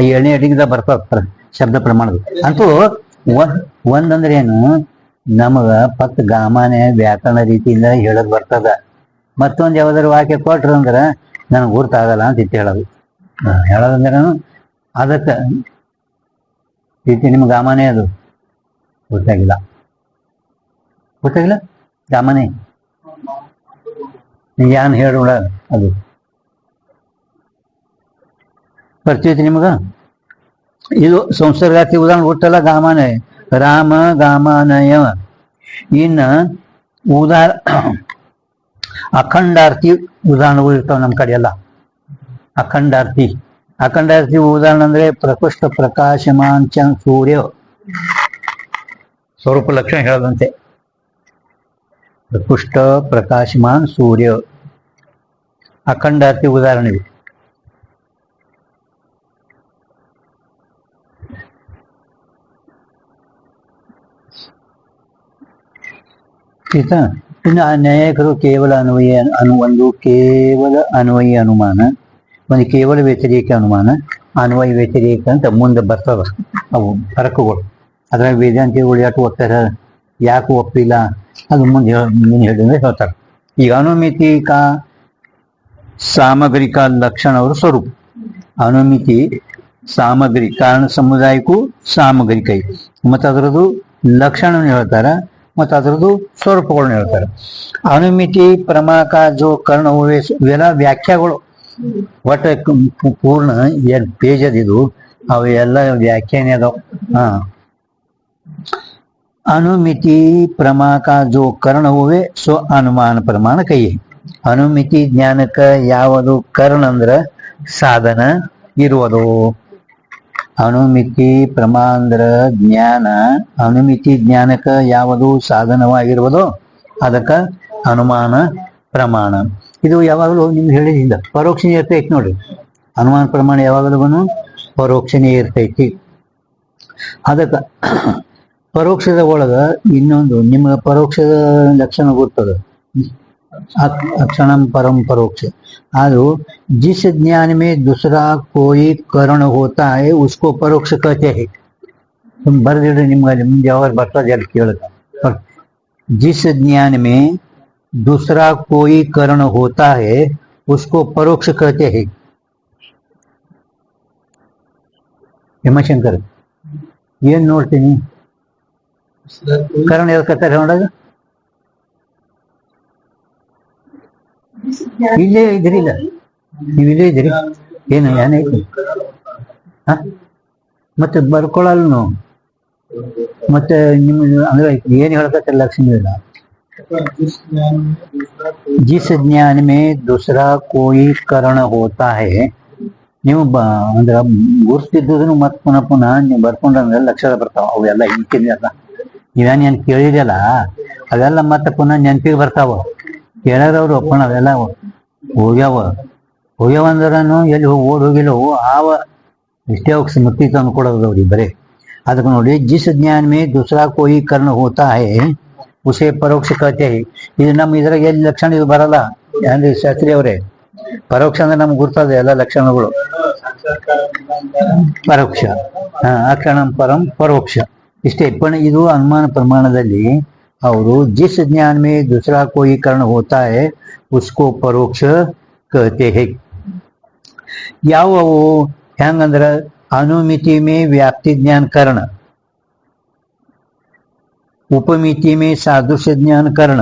7ನೇ ಅಡಿಗಿಂದ ಬರ್ತದ ಶಬ್ದ ಪ್ರಮಾಣದ. ಅಂತೂ ಒಂದಂದ್ರೆ ಏನು, ನಮಗ ಪಕ್ಕ ಗಾಮಾನೆ ವ್ಯಾಕರಣ ರೀತಿಯಿಂದ ಹೇಳಕ್ ಬರ್ತದ. ಮತ್ತೊಂದು ಯಾವ್ದಾದ್ರು ವಾಕ್ಯ ಕೊಟ್ರಂದ್ರ ನನಗೆ ಗುರ್ತಾಗಲ್ಲ ಅಂತ ಹೇಳೋದು. ಹೇಳೋದಂದ್ರೆ ಅದಕ್ಕೆ ರೀತಿ ನಿಮ್ಗೆ ಗಾಮಾನೆ ಅದು ಗೊತ್ತಾಗಿಲ್ಲ ಗಾಮಾನೆ ಏನ್ ಹೇಳೋಣ ಅದು ಬರ್ತೀತಿ ನಿಮಗ. ಇದು ಸಂಸರ್ಗಾತಿ ಉದಾಹರಣೆ ಗೊತ್ತಲ್ಲ, ಗಾಮಾನಯ ರಾಮ ಗಾಮಾನಯ. ಇನ್ನ ಅಖಂಡಾರ್ಥಿ ಉದಾಹರಣೆಗಳು ಇರ್ತಾವ ನಮ್ಮ ಕಡೆ ಎಲ್ಲ. ಅಖಂಡಾರ್ಥಿ ಉದಾಹರಣೆ ಅಂದ್ರೆ ಪ್ರಕೃಷ್ಟ ಪ್ರಕಾಶಮಾನ್ ಚಂದ್ ಸೂರ್ಯ ಸ್ವರೂಪ ಲಕ್ಷಣ ಹೇಳದಂತೆ. ಪ್ರಕೃಷ್ಟ ಪ್ರಕಾಶಮಾನ್ ಸೂರ್ಯ ಅಖಂಡಾರ್ಥಿ ಉದಾಹರಣೆ. ಆಯ್ತಾ. ಇನ್ನು ನ್ಯಾಯಿಕರು ಕೇವಲ ಕೇವಲ ಅನ್ವಯ ಅನುಮಾನ, ಒಂದು ಕೇವಲ ವ್ಯತಿರೇಕ ಅನುಮಾನ, ಅನ್ವಯ ವ್ಯತಿರೇಕ ಅಂತ ಮುಂದೆ ಬರ್ತದ ಅವು ಫರಕುಗಳು. ಅದ್ರಾಗ ವೇದಾಂತಿಗಳು ಯಾಕೆ ಒಪ್ತಾರ, ಯಾಕೆ ಒಪ್ಪಿಲ್ಲ ಅದು ಮುಂದೆ ಹೇಳಿದ್ರೆ ಹೇಳ್ತಾರೆ. ಈಗ ಅನುಮಿತಿಕ ಸಾಮಗ್ರಿಕ ಲಕ್ಷಣ ಅವರು ಸ್ವರೂಪ. ಅನುಮಿತಿ ಸಾಮಗ್ರಿ ಕಾರಣ ಸಮುದಾಯಕ್ಕೂ ಸಾಮಗ್ರಿಕ ಮತ್ತು ಅದರದ್ದು ಲಕ್ಷಣ ಹೇಳ್ತಾರ ಮತ್ತು ಅದರದ್ದು ಸ್ವರೂಪಗಳನ್ನ ಹೇಳ್ತಾರೆ. ಅನುಮಿತಿ ಪ್ರಮಾಕ ಜೋ ಕರ್ಣ ಇವೆಲ್ಲ ವ್ಯಾಖ್ಯಾಗಳು. ಒಟ್ಟು ಪೂರ್ಣ ಏನ್ ಪೇಜ್ ಅದಿದು ಅವೆಲ್ಲ ವ್ಯಾಖ್ಯಾನ ಅದಾವ. ಅನುಮಿತಿ ಪ್ರಮಾಕ ಜೋ ಕರ್ಣ ಹೋವೆ ಸೊ ಅನುಮಾನ ಪ್ರಮಾಣ ಕೈ. ಅನುಮಿತಿ ಜ್ಞಾನಕ್ಕ ಯಾವುದು ಕರ್ಣ ಅಂದ್ರ ಸಾಧನ ಇರುವುದು. ಅನುಮಿತಿ ಪ್ರಮಾಂದ್ರ ಜ್ಞಾನ, ಅನುಮಿತಿ ಜ್ಞಾನಕ್ಕ ಯಾವುದು ಸಾಧನವಾಗಿರುವುದೋ ಅದಕ್ಕ ಅನುಮಾನ ಪ್ರಮಾಣ. ಇದು ಯಾವಾಗಲೂ ನಿಮ್ಗೆ ಹೇಳಿದಿಂದ ಪರೋಕ್ಷನೇ ಇರ್ತೈತಿ ನೋಡ್ರಿ. ಅನುಮಾನ ಪ್ರಮಾಣ ಯಾವಾಗಲೂ ಪರೋಕ್ಷನೇ ಇರ್ತೈತಿ. ಅದಕ್ಕ ಪರೋಕ್ಷದ ಒಳಗ ಇನ್ನೊಂದು ನಿಮ್ಗೆ ಪರೋಕ್ಷದ ಲಕ್ಷಣ ಗೊತ್ತದ, अक्षणम परम परोक्ष। आदो जिस ज्ञान में दूसरा कोई करण होता है उसको परोक्ष कहते हैं। तुम बरदिड्रे निम्गे मुंजे यावाग बर्तदे अल्ल केळुत्ता। जिस ज्ञान में दूसरा कोई करण होता है उसको परोक्ष कहते हैं। हेमशंकर ಏನ್ ನೋಡ್ತೀನಿ ಕರಣ ಯಾವ್ದು ಕತ್ತಾರೆ ನೋಡಾಗ ಇಲ್ಲೇ ಇದ್ರಿಲ್ಲ ನೀವು ಇಲ್ಲೇ ಇದ್ರಿ ಏನು ಏನಾಯ್ತು ಮತ್ತೆ ಬರ್ಕೊಳ್ಳಲ್ಲ ಮತ್ತೆ ನಿಮ್ಮ ಅಂದ್ರೆ ಏನ್ ಹೇಳ್ಕತ್ತಲ್ಲ ಲಕ್ಷ್ಮಿ ಇಲ್ಲ जिस ज्ञान में दूसरा कोई करण होता है ನೀವು ಅಂದ್ರೆ ಗುರ್ತಿದ್ದದನ್ನು ಮತ್ತೆ ಪುನಃ ಪುನಃ ನೀವು ಬರ್ಕೊಂಡ್ರೆ ಲಕ್ಷಣ ಬರ್ತಾವ ಅವೆಲ್ಲ ಹಿಂಕಿದೆಲ್ಲ ನೀವೇನ್ ಕೇಳಿದಲ್ಲ ಅವೆಲ್ಲ ಮತ್ತೆ ಪುನಃ ನೆನಪಿಗೆ ಬರ್ತಾವ ಕೇಳೋರವ್ರು ಒಪ್ಪಣ ಅವೆಲ್ಲ ಹೋಗ್ಯಾವ ಅಂದ್ರೂ ಎಲ್ಲಿ ಓಡ್ ಹೋಗಿಲ್ಲವು ಆವ ಇಷ್ಟೇ ಹೋಗಿ ಸ್ಮೃತಿ ತಂದು ಕೊಡೋದವ್ರಿ ಬರೀ ಅದಕ್ಕೆ ನೋಡಿ जिस ज्ञान में दूसरा कोई कर्ण होता है उसे परोक्ष कहते हैं। ಇದು ನಮ್ಮ ಇದ್ರಾಗ ಎಲ್ಲಿ ಲಕ್ಷಣ ಇದು ಬರಲ್ಲ ಏನ್ರಿ ಶಾಸ್ತ್ರಿ ಅವರೇ ಪರೋಕ್ಷ ಅಂದ್ರೆ ನಮ್ಗೆ ಗುರ್ತದೆ ಎಲ್ಲ ಲಕ್ಷಣಗಳು ಪರೋಕ್ಷ ಅಕ್ಷಣ ಪರಂ ಪರೋಕ್ಷ ಇಷ್ಟೇ पण ಇದು ಅನುಮಾನ ಪ್ರಮಾಣದಲ್ಲಿ ಅವರು जिस ज्ञान में दूसरा कोई कर्ण होता है उसको परोक्ष कहते हैं। ಯಾವವು ಹೆಂಗಂದ್ರ अनुमिति में व्याप्ति ज्ञान कर्ण, उपमिति में सादृश्य ज्ञान कर्ण,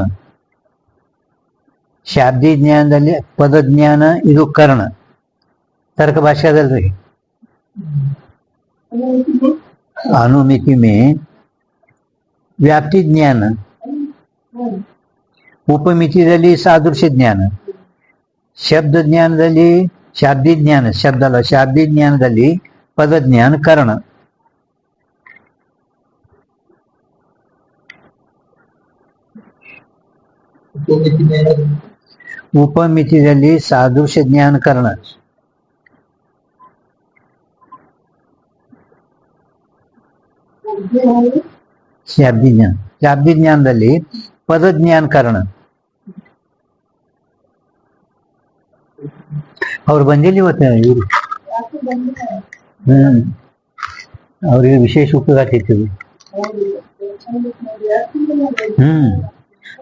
शाब्दी ज्ञानದಲ್ಲಿ ಪದ ಜ್ಞಾನ ಇದು ಕರ್ಣ ತರ್ಕ ಭಾಷೆದಲ್ರಿ अनुमिति में व्याप्ति ज्ञान, उपमितिದಲ್ಲಿ सादृश्य ज्ञान, ಶಬ್ದ ಜ್ಞಾನದಲ್ಲಿ ಶಾಬ್ದಿ ಜ್ಞಾನ ಶಬ್ದ ಅಲ್ಲ ಶಾಬ್ದಿ ಜ್ಞಾನದಲ್ಲಿ ಪದ ಜ್ಞಾನ ಕರ್ಣ उपमितिದಲ್ಲಿ सादृश्य ज्ञान कर्ण ಶಾಬ್ದಿ ಜ್ಞಾನ. ಶಾಬ್ದಿ ಜ್ಞಾನದಲ್ಲಿ ಪದಜ್ಞಾನ ಕಾರಣ. ಅವ್ರು ಬಂದಿಲ್ಲ ಇವತ್ತು ಇವರು. ಅವ್ರಿಗೆ ವಿಶೇಷ ಉಪಯೋಗ ಆಗ್ತಿತ್ತು.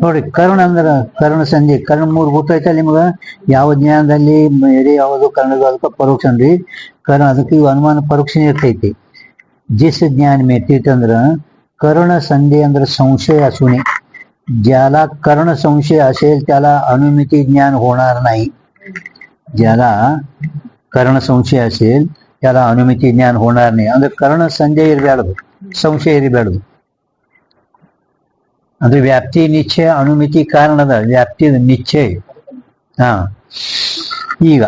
ನೋಡ್ರಿ, ಕರ್ಣ ಅಂದ್ರ ಕರ್ಣ ಸಂಧಿ. ಕರ್ಣ ಮೂರು ಗೊತ್ತೈತಲ್ಲ ನಿಮಗ. ಯಾವ ಜ್ಞಾನದಲ್ಲಿ ಬೇರೆ ಯಾವುದು ಕರ್ಣದ ಅದಕ್ಕೆ ಪರೋಕ್ಷ ಅಂದ್ರಿ. ಕರ್ಣ ಅದಕ್ಕೆ ಇವು ಅನುಮಾನ परोक्ष इರ್ತೈತಿ. जिस ज्ञान में तीर्थंद्र कर्ण संधी अंद्र संशय असू नये. ज्याला कर्ण संशय असेल त्याला अनुमिती ज्ञान होणार नाही. ज्याला कर्ण संशय असेल त्याला अनुमिती ज्ञान होणार नाही. ಅಂದ್ರೆ ಕರ್ಣ ಸಂಧಿ ಇರಬಾರದು, ಸಂಶಯ ಇರಬಾರದು. ಅಂದ್ರೆ ವ್ಯಾಪ್ತಿ ನಿಶ್ಚಯ, ಅನುಮಿತಿ ಕಾರಣದ ವ್ಯಾಪ್ತಿ ನಿಶ್ಚಯ. ಈಗ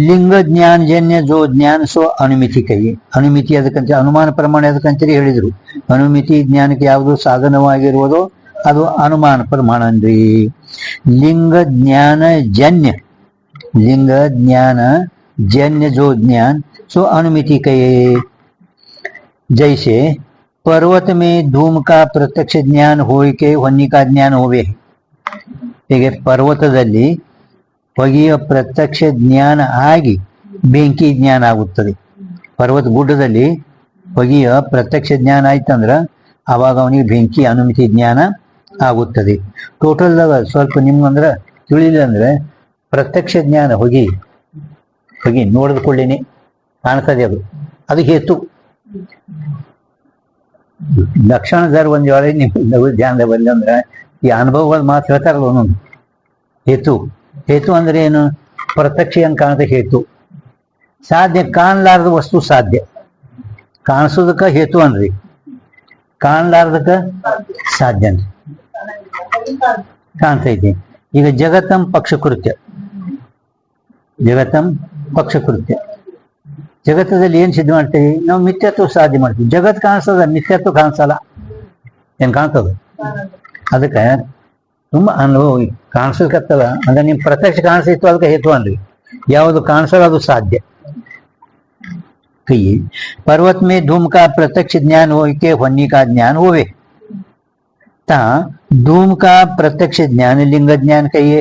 ಲಿಂಗ ಜ್ಞಾನಜನ್ಯ ಜೋ ಜ್ಞಾನ ಸೋ ಅನುಮಿತಿ ಕೈ. ಅನುಮಿತಿ ಅದಕ್ಕಂತ ಅನುಮಾನ ಪ್ರಮಾಣ ಅದಕ್ಕಂತೇಳಿ ಹೇಳಿದ್ರು. ಅನುಮಿತಿ ಜ್ಞಾನಕ್ಕೆ ಯಾವುದು ಸಾಧನವಾಗಿರುವುದೋ ಅದು ಅನುಮಾನ ಪ್ರಮಾಣ ಅಂದ್ರಿ. ಲಿಂಗ ಜ್ಞಾನ ಜನ್ಯ, ಲಿಂಗ ಜ್ಞಾನ जन्य जो ज्ञान सो अनुमिति कहे. जैसे पर्वत में धूम का प्रत्यक्ष ज्ञान होय के वन्य का ज्ञान होवे. ಹೀಗೆ ಪರ್ವತದಲ್ಲಿ ಹೊಗೆಯ ಪ್ರತ್ಯಕ್ಷ ಜ್ಞಾನ ಆಗಿ ಬೆಂಕಿ ಜ್ಞಾನ ಆಗುತ್ತದೆ. ಪರ್ವತ ಗುಡ್ಡದಲ್ಲಿ ಹೊಗೆಯ ಪ್ರತ್ಯಕ್ಷ ಜ್ಞಾನ ಆಯ್ತಂದ್ರ ಅವಾಗ ಅವನಿಗೆ ಬೆಂಕಿ ಅನುಮಿತಿ ಜ್ಞಾನ ಆಗುತ್ತದೆ. ಟೋಟಲ್ದಾಗ ಸ್ವಲ್ಪ ನಿಮ್ಗಂದ್ರ ತಿಳಿಲಿಲ್ಲ ಅಂದ್ರೆ ಪ್ರತ್ಯಕ್ಷ ಜ್ಞಾನ ಹೊಗೆ ಹೊಗೆ ನೋಡಿದ ಕೊಳ್ಳೇನೆ ಕಾಣ್ತದೆ, ಅದು ಅದು ಹೇತು ಲಕ್ಷಣ. ಜರ್ ಒಂದ್ ವೇಳೆ ನಿಮ್ಗೆ ಧ್ಯಾನದ ಬಂದಂದ್ರ ಈ ಅನುಭವಗಳು ಮಾತ್ರ ಹೇಳ್ತಾರಲ್ಲ ಒಂದೊಂದು. ಹೇತು ಹೇತು ಅಂದ್ರೆ ಏನು? ಪ್ರತ್ಯಕ್ಷ ಅಂತ ಕಾಣದ ಹೇತು. ಸಾಧ್ಯ ಕಾಣಲಾರದ ವಸ್ತು ಸಾಧ್ಯ. ಕಾಣಿಸೋದಕ್ಕ ಹೇತು ಅನ್ರಿ, ಕಾಣಲಾರ್ದಕ್ಕ ಸಾಧ್ಯ ಅನ್ರಿ. ಕಾಣ್ತೈತಿ. ಈಗ ಜಗತ್ತಂ ಪಕ್ಷಕೃತ್ಯ, ಜಗತ್ತಂ ಪಕ್ಷಕೃತ್ಯ. ಜಗತ್ತದಲ್ಲಿ ಏನ್ ಸಿದ್ಧ ಮಾಡ್ತೀವಿ ನಾವು? ಮಿಥ್ಯತ್ವ ಸಾಧ್ಯ ಮಾಡ್ತೀವಿ. ಜಗತ್ ಕಾಣಿಸ್ತದ, ಮಿಥ್ಯತ್ವ ಕಾಣಿಸಲ್ಲ. ಏನ್ ಕಾಣ್ತದ? ಅದಕ್ಕೆ ತುಂಬಾ ಅನುಭವ ಕಾಣಿಸ್ಲಿಕ್ಕತ್ತಲ್ಲ ಅಂದ್ರೆ ನಿಮ್ ಪ್ರತ್ಯಕ್ಷ ಕಾಣಿಸ್ತಿತ್ತು, ಅದಕ್ಕೆ ಹೇತು ಅನ್ರಿ. ಯಾವುದು ಕಾಣಿಸಲ್ಲ ಅದು ಸಾಧ್ಯ. कहिए पर्वत में धूम का प्रत्यक्ष ज्ञान हो के वन्य का ज्ञान होवे. ता धूम का प्रत्यक्ष ज्ञान लिंग ज्ञान कहिए.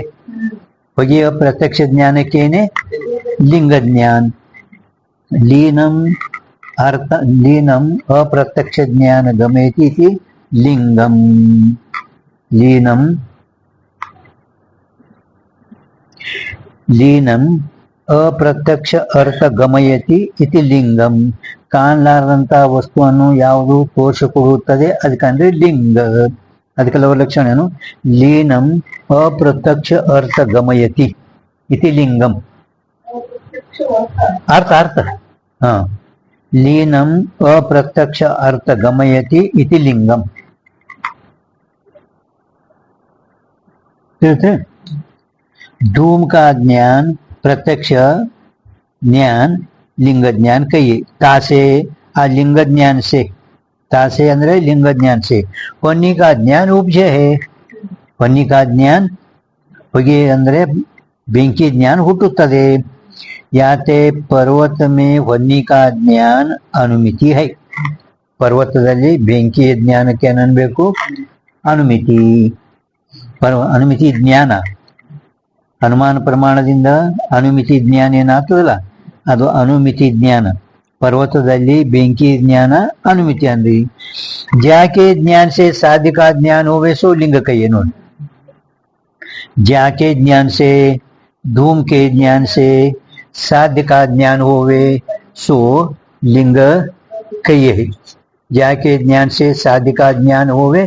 ಹೊಗೆಯ ಪ್ರತ್ಯಕ್ಷ ಜ್ಞಾನಕ್ಕೇನೆ ಲಿಂಗ ಜ್ಞಾನ. ಲೀನಂ ಅರ್ಥ ಲೀನಂ ಅಪ್ರತ್ಯಕ್ಷ ಜ್ಞಾನ ಗಮಯತಿ ಇತಿ ಲಿಂಗಂ. ಲೀನಂ ಲೀನಂ ಅಪ್ರತ್ಯಕ್ಷ ಅರ್ಥ ಗಮಯತಿ ಇತಿ ಲಿಂಗಂ. ಕಾಣಲಾರದಂತ ವಸ್ತುವನ್ನು ಯಾವುದು ತೋರಿಸಿಕೊಡುತ್ತದೆ ಅದಕ್ಕಂದ್ರೆ ಲಿಂಗ. ಅದಕ್ಕೆಲ್ಲ ಲಕ್ಷಣ ಏನು? ಲೀನಂ ಅಪ್ರತ್ಯಕ್ಷ ಅರ್ಥ ಗಮಯತಿ ಇತಿ ಲಿಂಗಂ. ಅರ್ಥ ಅರ್ಥ ಲೀನಂ ಅಪ್ರತ್ಯಕ್ಷ ಅರ್ಥ ಗಮಯತಿ ಇತಿ ಲಿಂಗಂ. धूम का ज्ञान प्रत्यक्ष ज्ञान लिंग ज्ञान कहिए. तासे आ लिंग ज्ञान से, तासे अंद्रे लिंग ज्ञान से वन्य का ज्ञान उपजय है. वन्य का ज्ञान ಹೊಗೆ ಅಂದ್ರೆ ಬೆಂಕಿ ಜ್ಞಾನ ಹುಟ್ಟುತ್ತದೆ. ಯಾತೆ ಪರ್ವತ ಮೇ ವನ್ಯ ಕಾ ಜ್ಞಾನ ಅನುಮಿತಿ ಹೈ. ಪರ್ವತದಲ್ಲಿ ಬೆಂಕಿಯ ಜ್ಞಾನಕ್ಕೆ ಏನನ್ಬೇಕು? ಅನುಮಿತಿ. ಅನುಮಿತಿ ಜ್ಞಾನ ಅನುಮಾನ ಪ್ರಮಾಣದಿಂದ ಅನುಮಿತಿ ಜ್ಞಾನ ಏನಾಗ್ತದಲ್ಲ ಅದು ಅನುಮಿತಿ ಜ್ಞಾನ. पर्वतದಲ್ಲಿ ಬೆಂಕಿ ಜ್ಞಾನ ಅನುಮಿತಿ ಅಂದ್ರಿ. ಜಾಕೆ ಜ್ಞಾನ से साध्य का ज्ञान होवे सो लिंग कहिए. ನೋಡಿ, जाके ज्ञान से धूम के ज्ञान से साध्य का ज्ञान होवे सो लिंग कहिए. जाके ज्ञान से साध्य का ज्ञान होवे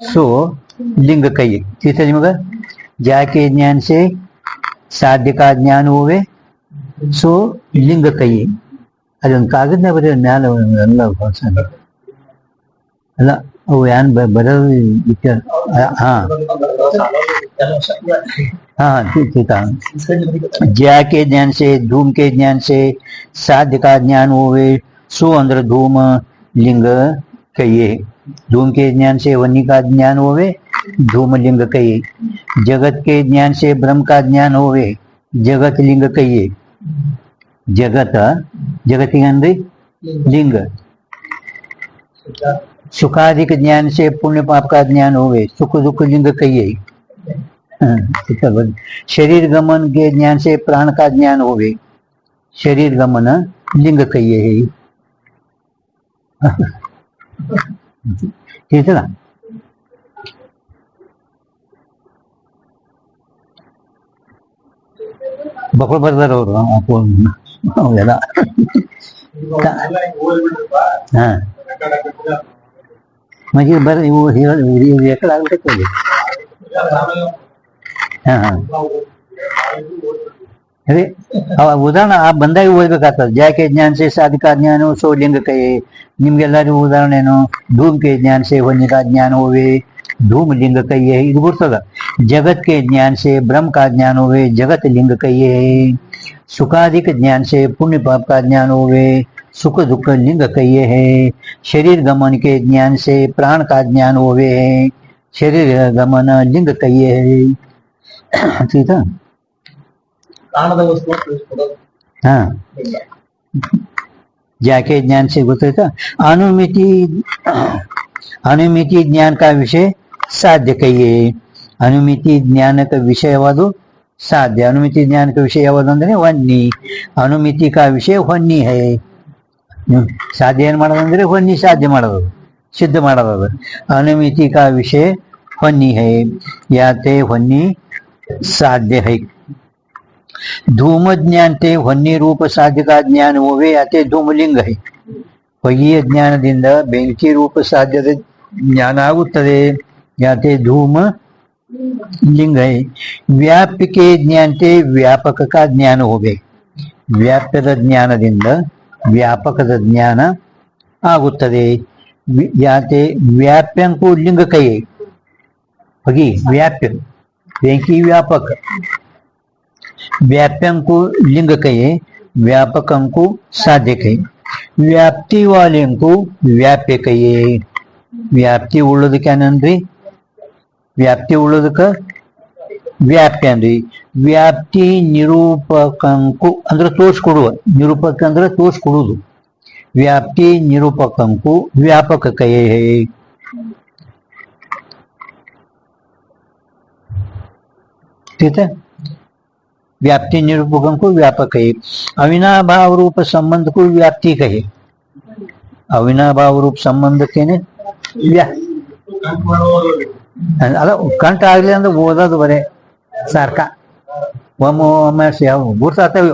सो लिंग कहिए. ठीक है मगर जाके ज्ञान से साध्य का ज्ञान होवे सो लिंग कहिए. ಅದೊಂದು ಕಾಗದ ಬರೆಯೋ ಜ್ಞಾನ ಎಲ್ಲ ಅಲ್ಲ ಅವು ಏನ್ ಬರೋದು ವಿಚಾರ. ठीक है. ज्या के ज्ञान से धूम के ज्ञान से साध्य का ज्ञान होवे सो अंदर धूम लिंग कहिए. धूम के ज्ञान से वन्य का ज्ञान होवे धूम लिंग कहिए. जगत के ज्ञान से ब्रह्म का ज्ञान होवे जगत लिंग कहिए. जगत जगतिಗೆ ಅಂದ್ರೆ ಲಿಂಗ. सुखाधिक ज्ञान से पुण्य पाप का ज्ञान होवे, सुख दुख लिंग कहिए। शरीर गमन के ज्ञान से प्राण का ज्ञान होवे, शरीर गमन लिंग कहिए है। ठीक है ना। ಬಕ್ಕಳು ಬರ್ದಾರ ಅವರು ಹೌದಲ್ಲ. ಹಾ म्हणजे बरं एकडे ಆಗ್ಬಿಟ್ಟೆ. ಹಾ ಹಾ अरे ಉದಾಹರಣೆ ಬಂದಾಗ ಓದ್ಬೇಕಾಗ್ತದೆ. ಜಾಕೆ ಜ್ಞಾನ ಸೇ ಸಾಧಿಕ ಜ್ಞಾನ ಸೋ ಲಿಂಗ ಕೈ. ನಿಮ್ಗೆಲ್ಲರಿಗೂ ಉದಾಹರಣೆ ಏನು? ಧೂಮ್ ಕೆ ಜ್ಞಾನ ಸೇ ವನ್ಯ का ज्ञान होवे, धूम लिंग कहिए, ಇದು ಬರ್ತದ. जगत के ज्ञान से ब्रह्म का ज्ञान होवे, जगत लिंग कहिए। सुखाधिक ज्ञान से पुण्य पाप का ज्ञान होवे, सुख दुख लिंग कहिए है। शरीर गमन के ज्ञान से प्राण का ज्ञान होवे, शरीर गमन लिंग कहिए है। ठीक है। हाँ जाके ज्ञान से ಗೊತ್ತಾಯ್ತಾ. ಅನುಮಿತಿ ज्ञान का विषय साध्य कहिए. ಅನುಮಿತಿ ಜ್ಞಾನಕ ವಿಷಯವಾದು ಸಾಧ್ಯ. ಅನುಮಿತಿ ಜ್ಞಾನಕ ವಿಷಯ ಯಾವುದು ಅಂದ್ರೆ ವನ್ನಿ. ಅನುಮಿತಿ का विषय ಹೊನ್ನಿ है. ಸಾಧ್ಯ ಏನ್ ಮಾಡೋದಂದ್ರೆ ಹೊನ್ನಿ ಸಾಧ್ಯ ಮಾಡೋದು, ಸಿದ್ಧ ಮಾಡೋದು. ಅನುಮಿತಿ का विषय ಹೊನ್ನಿ है, ಯಾತೆ ಹೊನ್ನಿ साध्य है. धूम ज्ञान ते ಹೊನ್ನಿ ರೂಪ ಸಾಧ್ಯ का ज्ञान होवे, ಯಾತೆ ಧೂಮಲಿಂಗ है. ಹೊಯ್ಯಿಯ ಜ್ಞಾನದಿಂದ ಬೆಂಕಿ ರೂಪ ಸಾಧ್ಯದ ಜ್ಞಾನ ಆಗುತ್ತದೆ, ಯಾತೆ ಧೂಮ लिंग है. व्याप्य के ज्ञान ते व्यापक का ज्ञान होवे, ವ್ಯಾಪ್ಯದ ಜ್ಞಾನದಿಂದ ವ್ಯಾಪಕದ ಜ್ಞಾನ ಆಗುತ್ತದೆ, ಯಾತೆ ವ್ಯಾಪ್ಯಂಕು ಲಿಂಗ ಕೈ. ಹೋಗಿ ವ್ಯಾಪ್ಯ ಬೆಂಕಿ ವ್ಯಾಪಕ, व्याप्यंको लिंग कहे, व्यापकंको साध्य कहे. व्याप्ति वाले को व्याप्य कहिए. ವ್ಯಾಪ್ತಿ ಉಳ್ಳೋದಕ್ಕೆ ಏನಂದ್ರಿ? ವ್ಯಾಪ್ತಿ ಉಳ್ಳೋದಕ್ಕೆ ವ್ಯಾಪ್ಯ ಅಂದ್ರಿ. ವ್ಯಾಪ್ತಿ ನಿರೂಪಕಂಕು ಅಂದ್ರೆ ತೋರಿಸ್ಕೊಡುವ, ನಿರೂಪಕ ಅಂದ್ರೆ ತೋರಿಸ್ಕೊಡುವುದು. ವ್ಯಾಪ್ತಿ ನಿರೂಪಕಂಕು ವ್ಯಾಪಕ ಕಹೆ. ठीक है। व्याप्ति निरूपकों को व्यापक कहे. अविनाभाव रूप संबंध को व्याप्ति कहे. अविनाभाव रूप संबंध के ಅಲ್ಲ ಕಂಠ ಆಗ್ಲಿ ಅಂದ್ರೆ ಓದೋದು ಬರೇ ಸಾರ್ಕ ಒಮ್ಮೆ ಗುರ್ತಾತವೆ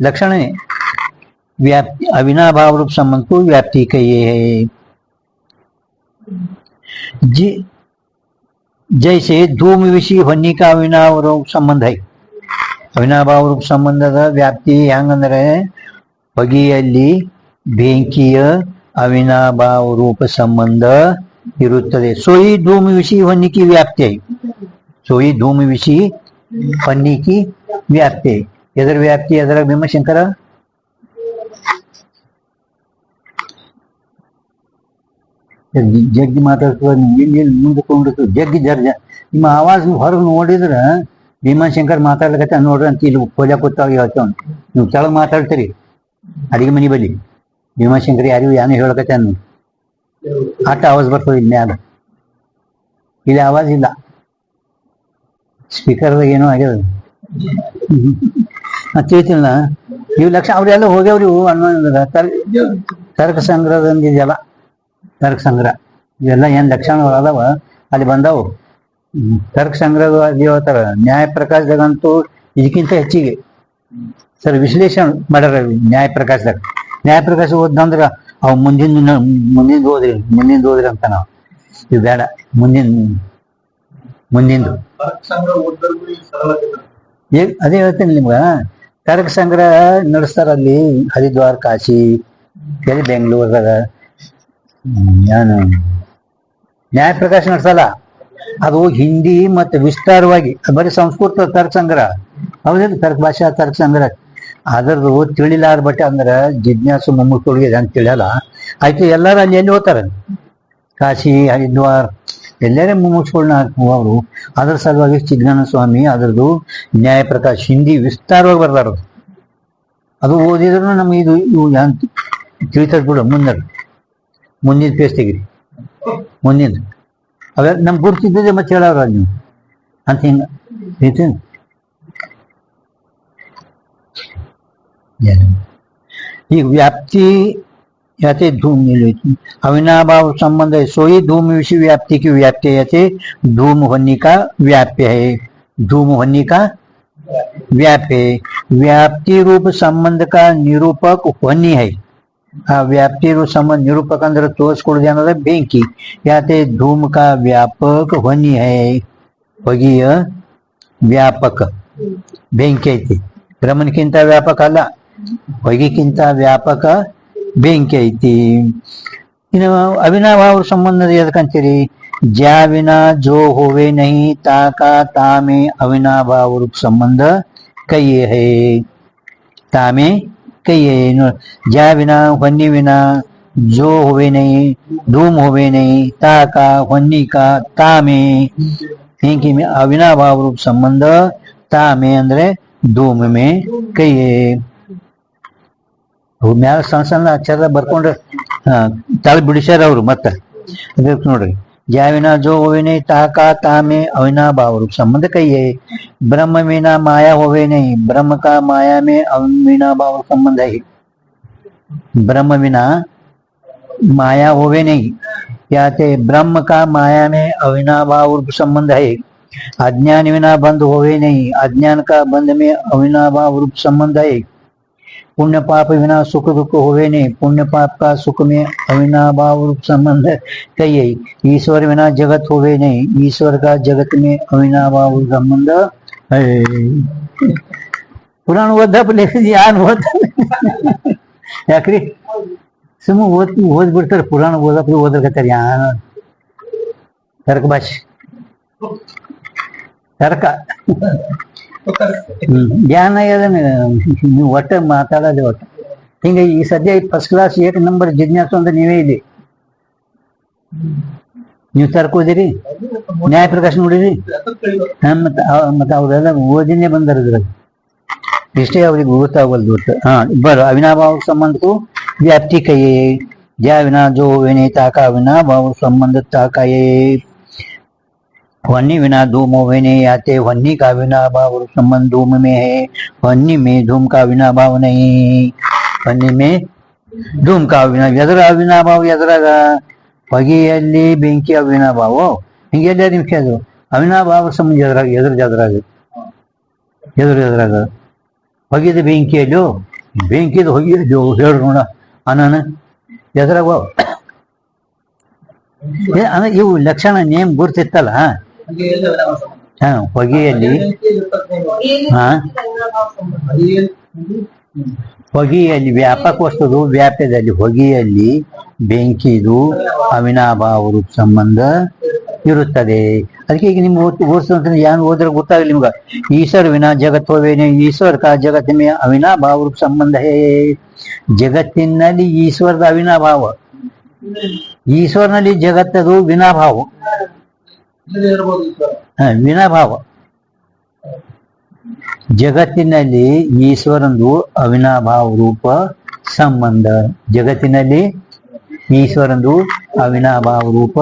ಲಕ್ಷಣನೇ. व्याप्ति अविनाभाव रूप संबंध को व्याप्ति कहिए है. जी जैसे धूम विषय ಹೊನ್ನಿ का अविनाभाव रूप संबंध है. ಅವಿನಾಭಾವ ರೂಪ ಸಂಬಂಧದ ವ್ಯಾಪ್ತಿ ಹೆಂಗಂದ್ರೆ ಹೊಗೆಯಲ್ಲಿ ಬೆಂಕಿಯ ಅವಿನಾಭಾವ ರೂಪ ಸಂಬಂಧ ಇರುತ್ತದೆ. ಸೋಯಿ ಧೂಮ ವಿಷಯ ಹೊನ್ನಿ की व्याप्ति है. ಸೋಯಿ ಧೂಮ ವಿಷಯ ಹೊನ್ನಿ की व्याप्ति है. ಎದರ ವ್ಯಾಪ್ತಿ? ಎದರ ಭೀಮಶಂಕರ? ಜಗ್ಗಿ ಮಾತಾಡ್ತದ ಮುಂದಕ್ಕೆ ಜಗ್ಗಿ ಜರ್ಜ. ನಿಮ್ಮ ಆವಾಜ್ ಹೊರಗೆ ನೋಡಿದ್ರೆ ಭೀಮಾಶಂಕರ್ ಮಾತಾಡ್ಲಿಕ್ಕೆ ನೋಡ್ರಿ ಅಂತ ಇಲ್ಲಿ ಪೂಜಾ ಕೂತಾಗ ಹೇಳ್ತೇವ. ನೀವು ಕೆಳಗೆ ಮಾತಾಡ್ತೀರಿ ಅಡಿಗೆ ಮನಿ ಬಲಿ. ಭೀಮಾಶಂಕರ್ ಯಾರಿಗೂ ಯಾನು ಹೇಳಕತ್ತೆ ಅನ್ನು ಆಟ ಆವಾಜ್ ಬರ್ತದೆ. ಇಲ್ಲಿ ಮ್ಯಾಲ ಇಲ್ಲಿ ಆವಾಜ್ ಇಲ್ಲ, ಸ್ಪೀಕರ್ದಾಗ ಏನೋ ಆಗ್ಯದ ತಿಳಿತಿಲ್ಲ. ಇವು ಲಕ್ಷ ಅವ್ರೆಲ್ಲ ಹೋಗ್ಯಾವ್ರಿ. ಇವು ಅನ್ನೋ ತರ್ಕ ಸಂಗ್ರಹದೊಂದಿದೆಯಲ್ಲ, ತರ್ಕ ಸಂಗ್ರಹ ಇವೆಲ್ಲ ಏನ್ ಲಕ್ಷಣಗಳು ಅದಾವ ಅಲ್ಲಿ ಬಂದಾವು. ತರ್ಕ ಸಂಗ್ರಹವಾಗಿ ಹೇಳ್ತಾರ. ನ್ಯಾಯ ಪ್ರಕಾಶದಾಗಂತೂ ಇದಕ್ಕಿಂತ ಹೆಚ್ಚಿಗೆ ಸರ್ ವಿಶ್ಲೇಷಣೆ ಮಾಡ್ಯಾರ ನ್ಯಾಯ ಪ್ರಕಾಶದಾಗ. ನ್ಯಾಯ ಪ್ರಕಾಶ ಓದ್ದಂದ್ರ ಅವ್ ಮುಂದಿಂದು ಓದ್ರಿ ಅಂತ ನಾವು. ಇವು ಬೇಡ, ಮುಂದಿಂದು ಅದೇ ಹೇಳ್ತೇನೆ ನಿಮ್ಗ. ತರ್ಕ ಸಂಗ್ರಹ ನಡೆಸ್ತಾರ ಅಲ್ಲಿ ಹರಿದ್ವಾರ್, ಕಾಶಿ, ಎಲ್ಲಿ ಬೆಂಗಳೂರದಾಗ. ನಾನು ನ್ಯಾಯ ಪ್ರಕಾಶ ನಡೆಸಲ್ಲ, ಅದು ಹಿಂದಿ ಮತ್ತೆ ವಿಸ್ತಾರವಾಗಿ ಬರೀ ಸಂಸ್ಕೃತ ತರ್ಕ ಸಂಗ್ರಹ ಹೌದಿಲ್ಲ. ತರ್ಕ ಭಾಷಾ ತರ್ಕ ಸಂಗ್ರಹ ಅದರದು ತಿಳಿಲಾರ ಬಟ್ಟೆ ಅಂದ್ರೆ ಜಿಜ್ಞಾಸು ಮೊಮ್ಮಕ್ಕಳಿಗೆ ಹೆಂಗೆ ತಿಳಿಯಲ್ಲ. ಆಯ್ತು ಎಲ್ಲಾರು ಅಲ್ಲಿ ಎಲ್ಲಿ ಹೋಗ್ತಾರ? ಕಾಶಿ, ಹರಿದ್ವಾರ್ ಎಲ್ಲರೇ ಮೊಮ್ಮಕ್ಕಳನ್ನ ಅವರು. ಅದ್ರ ಸಲುವಾಗಿ ಚಿಜ್ಞಾನ ಸ್ವಾಮಿ ಅದರದು ನ್ಯಾಯ ಪ್ರಕಾಶ ಹಿಂದಿ ವಿಸ್ತಾರವಾಗಿ ಬರ್ದಾರ. ಅದು ಓದಿದ್ರು ನಮ್ಗೆ ಇದು ತಿಳಿತದ್ ಬಿಡು ಮುಂದೆ. ಮುಂದಿನ ಪೇಸ್ ತೆಗಿರಿ, ಮುಂದಿನ ಅವೆ ನಮ್ಗೆ ಗುರ್ತಿದ್ದಿದೆ ಮತ್ತೆ ಹೇಳವ್ರ ನೀವು ಅಂತ ಹಿಂಗ ಐತಿ. ಈಗ व्याप्ति याते धूम अविनाभाव संबंध है, सोई धूम विषय व्याप्ति की व्याप्ति याते धूम होने का व्याप्य है, धूम होने का व्याप्य है। व्याप्ति रूप संबंध का निरूपक होनी है। हाँ, व्याप्ति रूप संबंध निरूपक अंदर तोरिಸಿಕೊಳ್ಳುವುದು ಅನ್ನೋದು ಬೆಂಕಿ, ಯಾತೆ धूम का व्यापक होनी है, ಹೊಗೆಯ ವ್ಯಾಪಕ ಬೆಂಕಿ ಐತಿ, ಬ್ರಹ್ಮನಿಗಿಂತ ವ್ಯಾಪಕ ಅಲ್ಲ, ಹೊಗೆಗಿಂತ ವ್ಯಾಪಕ ಬೆಂಕಿ ಐತಿ. ಇನ್ನು ಅವಿನಾಭಾವ ಸಂಬಂಧ ಎದಕ್ಕಂತೀರಿ? ज्या विना जो होवे नहीं ताका तामे अविनाभाव रूप संबंध कहिए है, तामे कहिए। ज्या विना वन्नी विना जो होवे नहीं धूम होवे नहीं ताका वन्नी का तामे ಹಿಂಗೆ ಅವಿನಾಭಾವ ರೂಪ ಸಂಬಂಧ ತಾಮೆ ಅಂದ್ರೆ ಧೂಮ ಮೇ ಕೈಯೇ. ಮ್ಯಾಲ ಸಣ್ಣ ಸಣ್ಣ ಅಕ್ಷರ ಬರ್ಕೊಂಡ್ರೆ ತಳ ಬಿಡಿಸ್ಯಾರ ಅವ್ರು. ಮತ್ತೆ ಅದಕ್ಕೆ ನೋಡ್ರಿ, ज्याविना जो होवे नहीं ताका तामे अविनाभाव रूप संबंध कहिए। ब्रह्म बिना माया होवे नहीं, ब्रह्म का माया में अविनाभाव संबंध है। ब्रह्म बिना माया होवे नहीं, याते ब्रह्म का माया में अविनाभाव रूप संबंध है। अज्ञान बिना बंध होवे नहीं, अज्ञान का बंध में अविनाभाव रूप संबंध है। पुण्य पाप बिना सुख दुख होवे नहीं, पुण्य पाप का सुख में अविनाभाव रूप संबंध कहिए। ईश्वर बिना जगत होवे नहीं, ईश्वर का जगत में अविनाभाव संबंध है। पुराण ಓದಪ್ಪ ಯಾರು ಓದ ಯಾಕ್ರಿ ಸುಮ್ಮ ಓದ್ಬಿಡ್ತಾರೆ. ಪುರಾಣ ಓದಪ್ಪ ಓದಕತ್ತಾರ ಯಾನ ತರ್ಕ ಭಾಷೆ ತರ್ಕ ಜ್ಞಾನ ನೀವು ಒಟ್ಟ ಮಾತಾಡೋದು ಒಟ್ಟು ಹಿಂಗೆ. ಈ ಸದ್ಯ ಫಸ್ಟ್ ಕ್ಲಾಸ್ ಏಕ ನಂಬರ್ ಜಿಜ್ಞಾಸು ಅಂದ್ರೆ ನೀವೇ ಇಲ್ಲಿ. ನೀವು ತರ್ಕ ಓದಿರಿ, ನ್ಯಾಯ ಪ್ರಕಾಶ ನೋಡಿರಿ, ಮತ್ತೆ ಅವ್ರೆಲ್ಲ ಓದಿನೇ ಬಂದಾರ ಇದ್ರಾಗ. ಇಷ್ಟೇ ಅವ್ರಿಗೆ ಗೊತ್ತಾಗಲ್ದು ಒಟ್ಟು. ಬರೋ ಅವಿನಾಭಾವ ಸಂಬಂಧಕ್ಕೂ ವ್ಯಾಪ್ತಿ ಕೈಯೇ. ज्या विना जो होवे नहीं ताका अविनाभाव संबंध ताकाये। वन्नी बिना धूम होवे नहीं, आते वन्नी का अविनाभाव संबंध धूम में है, वन्नी में धूम का अविनाभाव नहीं। वन्नी में धूम का ಎದರ ಅವಿನಾಭಾವ ಎದರಾಗ? ಹೊಗೆಯಲ್ಲಿ ಬೆಂಕಿ ಅವಿನಾಭಾವ. ಹಿಂಗೆಲ್ಲ ನಿಮಿಷ ಅದು ಅವಿನಾಭಾವ ಸಂಬಂಧ ಎದುರಾಗ ಎದುರಾಗ ಹೊಗೆದ ಬೆಂಕಿಯಲ್ಲೋ ಬೆಂಕಿದ ಹೊಗೆಯಲ್ಲೋ ಹೇಳು ನೋಡ ಅನಾನ ಎದುರಾಗ ಇವು ಲಕ್ಷಣ ನೇಮ್ ಗುರ್ತಿತ್ತಲ್ಲ. ಹೊಗೆಯಲ್ಲಿ ಹೊಗೆಯಲ್ಲಿ ವ್ಯಾಪಕ ವಸ್ತುದು ವ್ಯಾಪ್ಯದಲ್ಲಿ ಹೊಗೆಯಲ್ಲಿ ಬೆಂಕಿದು ಅವಿನಾಭಾವ ರೂಪ ಸಂಬಂಧ ಇರುತ್ತದೆ. ಅದಕ್ಕೆ ಈಗ ನಿಮ್ಗೆ ಓದಿಸ್ತಂತ ಏನು ಓದ್ರೆ ಗೊತ್ತಾಗಲಿ ನಿಮ್ಗೆ. ईश्वर बिना जगत होवे नहीं, ईश्वर का जगत में अविनाभाव रूप संबंध है। ಜಗತ್ತಿನಲ್ಲಿ ಈಶ್ವರದ ಅವಿನಾಭಾವ, ಈಶ್ವರನಲ್ಲಿ ಜಗತ್ತದು ವಿನಾಭಾವ. ವಿನಾಭಾವ ಜಗತ್ತಿನಲ್ಲಿ ಈಶ್ವರಂದು ಅವಿನಾಭಾವ ರೂಪ ಸಂಬಂಧ. ಜಗತ್ತಿನಲ್ಲಿ ಈಶ್ವರಂದು ಅವಿನಾಭಾವ ರೂಪ